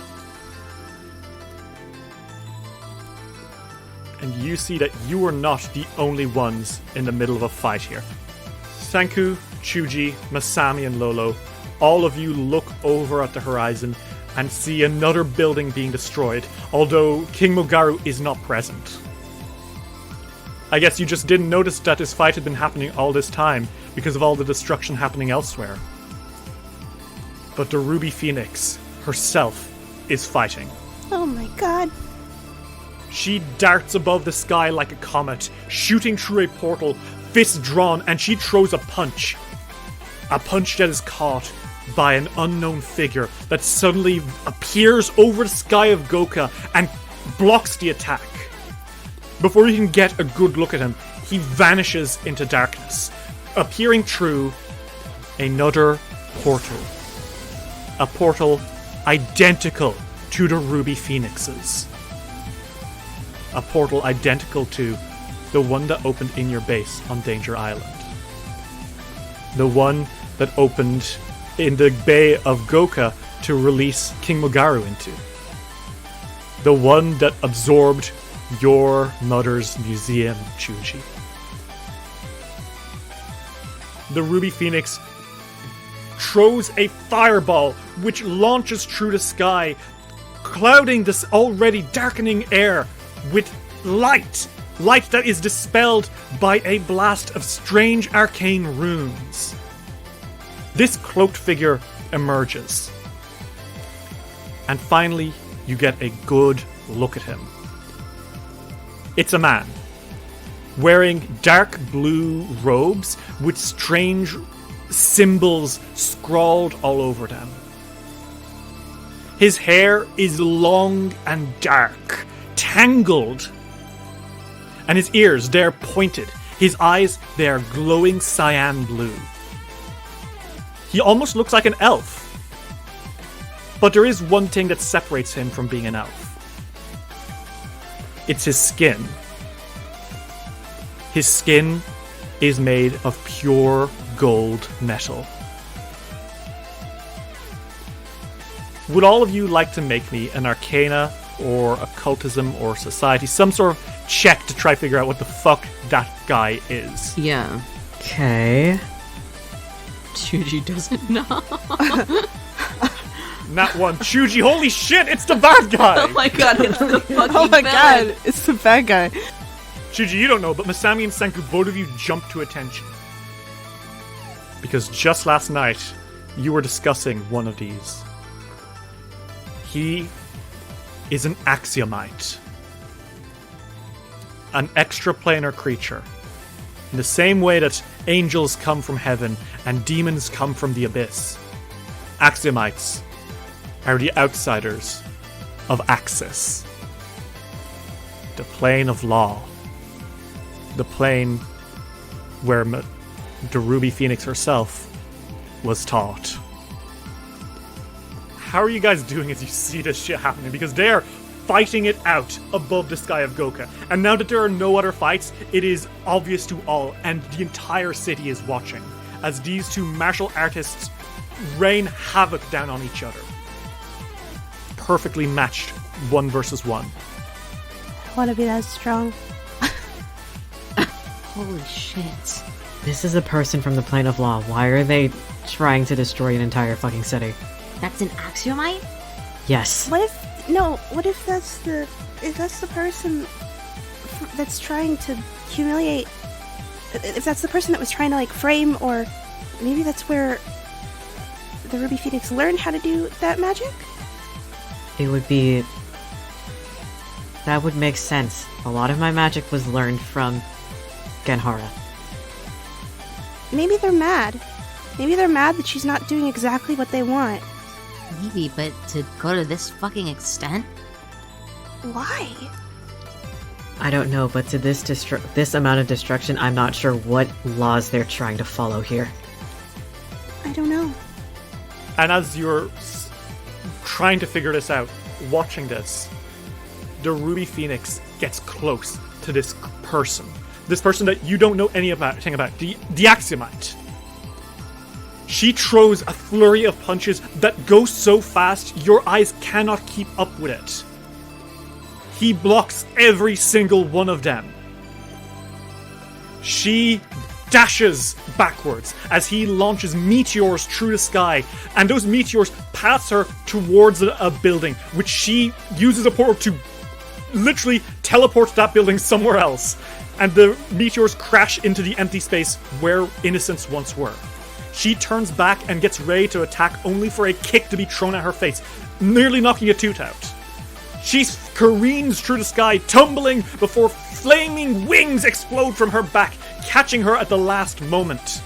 And you see that you are not the only ones in the middle of a fight here. Senku, Chuji, Masami, and Lolo, all of you look over at the horizon and see another building being destroyed, although King Mogaru is not present. I guess you just didn't notice that this fight had been happening all this time because of all the destruction happening elsewhere. But the Ruby Phoenix herself is fighting. Oh my god. She darts above the sky like a comet, shooting through a portal, fist drawn, and she throws a punch. A punch that is caught by an unknown figure that suddenly appears over the sky of Goka and blocks the attack. Before you can get a good look at him, he vanishes into darkness, appearing through another portal. A portal identical to the Ruby Phoenix's. A portal identical to the one that opened in your base on Danger Island. The one that opened in the Bay of Goka to release King Mogaru into. The one that absorbed your mother's museum, Chuji. The Ruby Phoenix throws a fireball which launches through the sky, clouding this already darkening air with light that is dispelled by a blast of strange arcane runes. This cloaked figure emerges. And finally, you get a good look at him. It's a man, wearing dark blue robes with strange symbols scrawled all over them. His hair is long and dark, tangled, and his ears, they're pointed. His eyes, they are glowing cyan blue. He almost looks like an elf. But there is one thing that separates him from being an elf. It's his skin. His skin is made of pure gold metal. Would all of you like to make me an Arcana or Occultism or Society, some sort of check to try to figure out what the fuck that guy is? Yeah. Okay. Chuji doesn't know. Not one. Chuji, holy shit, it's the bad guy! Oh my god, it's the fucking Oh my villain. god, it's the bad guy. Chuji, you don't know, but Masami and Senku, both of you jumped to attention. Because just last night, you were discussing one of these. He is an axiomite. An extraplanar creature. In the same way that angels come from heaven and demons come from the abyss. Axiomites are the outsiders of Axis. The plane of law. The plane where the Ruby Phoenix herself was taught. How are you guys doing as you see this shit happening? Because they're fighting it out above the sky of Goka. And now that there are no other fights, it is obvious to all, and the entire city is watching, as these two martial artists rain havoc down on each other. Perfectly matched, 1 versus 1. I want to be that strong. Holy shit. This is a person from the plane of law. Why are they trying to destroy an entire fucking city? That's an axiomite? Yes. What if that's the person that's trying to humiliate, if that's the person that was trying to like frame, or maybe that's where the Ruby Phoenix learned how to do that magic? That would make sense. A lot of my magic was learned from Genhara. Maybe they're mad. Maybe they're mad that she's not doing exactly what they want. Maybe, but to go to this fucking extent? Why? I don't know, but to this amount of destruction, I'm not sure what laws they're trying to follow here. I don't know. And as you're trying to figure this out, watching this, the Ruby Phoenix gets close to this person. This person that you don't know anything about, the Axiomite. She throws a flurry of punches that go so fast, your eyes cannot keep up with it. He blocks every single one of them. She dashes backwards as he launches meteors through the sky, and those meteors pass her towards a building, which she uses a portal to literally teleport that building somewhere else, and the meteors crash into the empty space where innocents once were. She turns back and gets ready to attack, only for a kick to be thrown at her face, nearly knocking a tooth out. She careens through the sky, tumbling before flaming wings explode from her back, catching her at the last moment.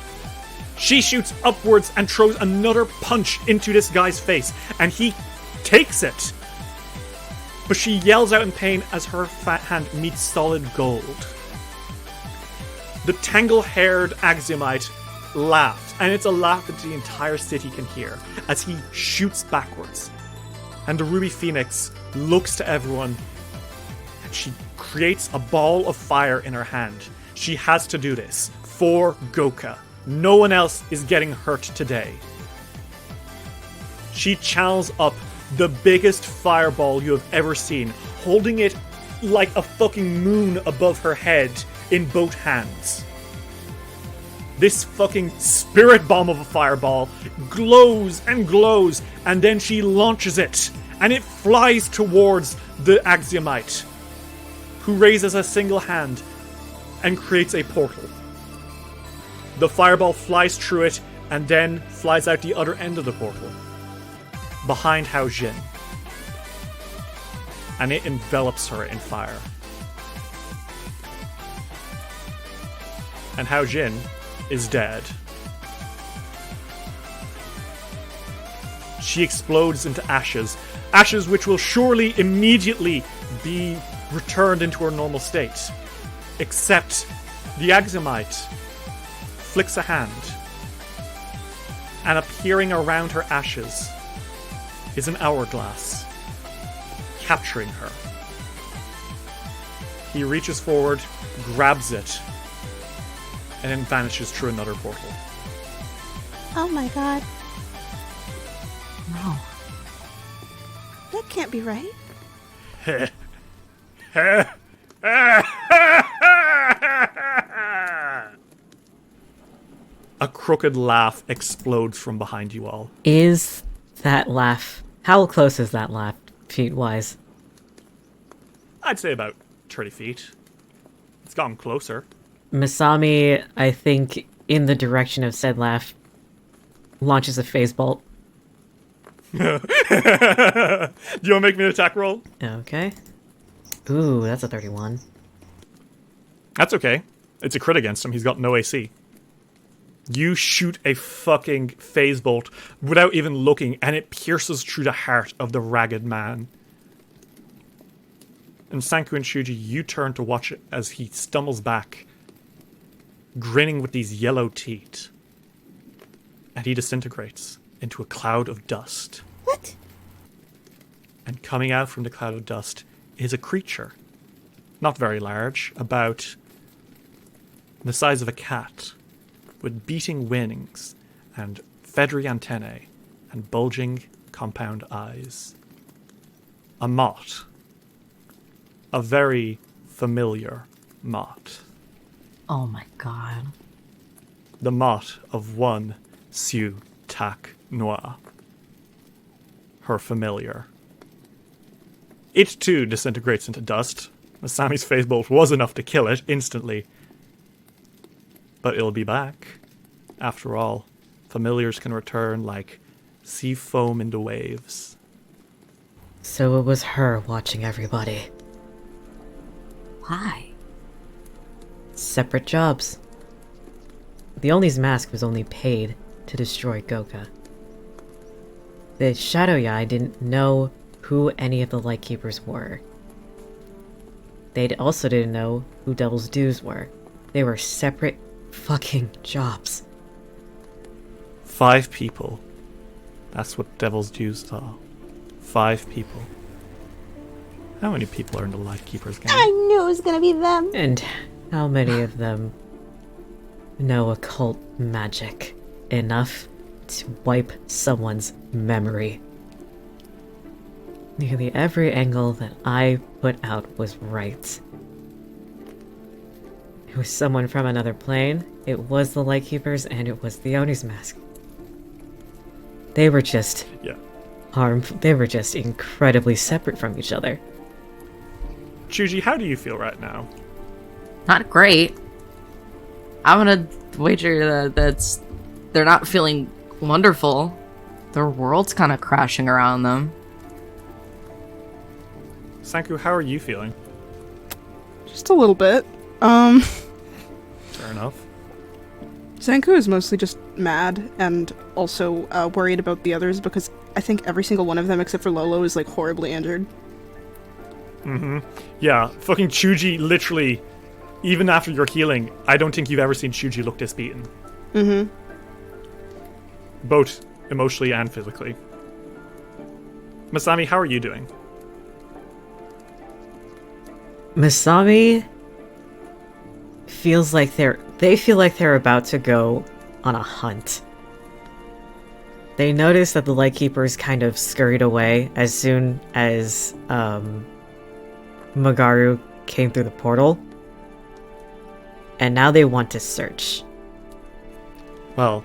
She shoots upwards and throws another punch into this guy's face, and he takes it. But she yells out in pain as her fat hand meets solid gold. The tangle-haired Axiomite laughs, and it's a laugh that the entire city can hear, as he shoots backwards. And the Ruby Phoenix looks to everyone, and she creates a ball of fire in her hand. She has to do this for Goka. No one else is getting hurt today. She channels up the biggest fireball you have ever seen, holding it like a fucking moon above her head in both hands. This fucking spirit bomb of a fireball glows and glows, and then she launches it, and it flies towards the Axiomite, who raises a single hand and creates a portal. The fireball flies through it, and then flies out the other end of the portal, behind Hao Jin, and it envelops her in fire. And Hao Jin is dead. She explodes into ashes, ashes which will surely immediately be returned into her normal state. Except the Axiomite flicks a hand, and appearing around her ashes is an hourglass, capturing her. He reaches forward, grabs it, and then vanishes through another portal. Oh my god. No. That can't be right. a crooked laugh explodes from behind you all. Is that laugh... How close is that laugh, feet-wise? I'd say about 30 feet. It's gotten closer. Masami, I think, in the direction of said laugh, launches a phase bolt. Do you want to make me an attack roll? Okay. Ooh, that's a 31. That's okay. It's a crit against him. He's got no AC. You shoot a fucking phase bolt without even looking, and it pierces through the heart of the ragged man. And Sanku and Shuji, you turn to watch it as he stumbles back, grinning with these yellow teeth. And he disintegrates into a cloud of dust. What? And coming out from the cloud of dust is a creature. Not very large, about the size of a cat, with beating wings and feathery antennae and bulging compound eyes. A moth. A very familiar moth. Oh my god. The moth of one Siu Tak Noir. Her familiar. It too disintegrates into dust. Masami's phase bolt was enough to kill it instantly. But it'll be back. After all, familiars can return like sea foam into waves. So it was her watching everybody. Why? Separate jobs. The Oni's mask was only paid to destroy Goka. The Shadow Yai didn't know who any of the Lightkeepers were. They also didn't know who Devil's Dues were. They were separate fucking jobs. 5 people. That's what Devil's Dues are. 5 people. How many people are in the Lightkeepers game? I knew it was gonna be them. And how many of them know occult magic enough to wipe someone's memory? Nearly every angle that I put out was right. It was someone from another plane, it was the Lightkeepers, and it was the Oni's mask. They were just Yeah. harmful. They were just incredibly separate from each other. Chuji, how do you feel right now? Not great. I'm gonna wager that they're not feeling wonderful. Their world's kind of crashing around them. Sanku, how are you feeling? Just a little bit. Fair enough. Zanku is mostly just mad and also worried about the others because I think every single one of them except for Lolo is like horribly injured. Yeah, fucking Chuji literally, even after your healing, I don't think you've ever seen Chuji look this beaten. Both emotionally and physically. Masami, how are you doing? Masami feels like they feel like they're about to go on a hunt. They notice that the Lightkeepers kind of scurried away as soon as Magaru came through the portal. And now they want to search. Well,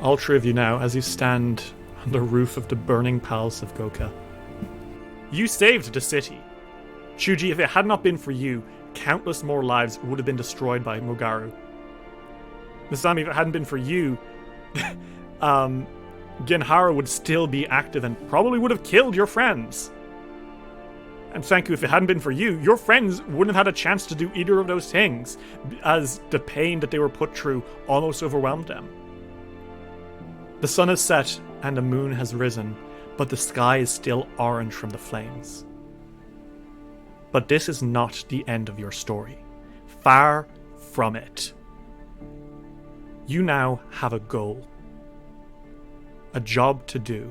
all 3 of you now, as you stand on the roof of the burning palace of Goka. You saved the city. Chuji, if it had not been for you, countless more lives would have been destroyed by Mugaru. Masami, if it hadn't been for you, Genhara would still be active and probably would have killed your friends. And Sanku, if it hadn't been for you, your friends wouldn't have had a chance to do either of those things, as the pain that they were put through almost overwhelmed them. The sun has set and the moon has risen, but the sky is still orange from the flames. But this is not the end of your story. Far from it. You now have a goal. A job to do.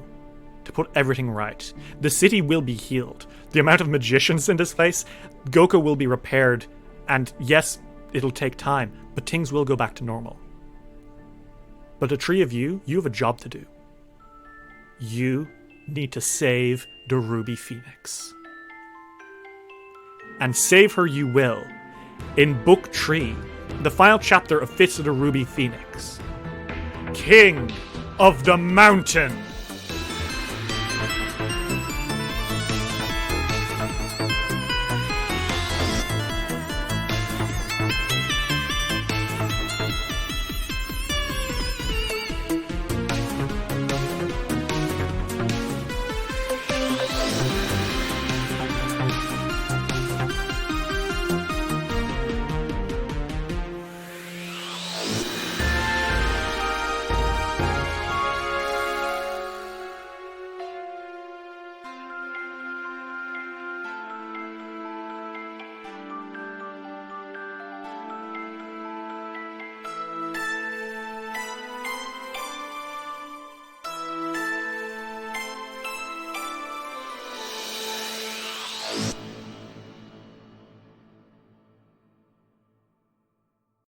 To put everything right. The city will be healed. The amount of magicians in this place, Goka will be repaired, and yes, it'll take time, but things will go back to normal. But the 3 of you, you have a job to do. You need to save the Ruby Phoenix. And save her you will. In Book 3, the final chapter of Fits of the Ruby Phoenix. king of the mountain.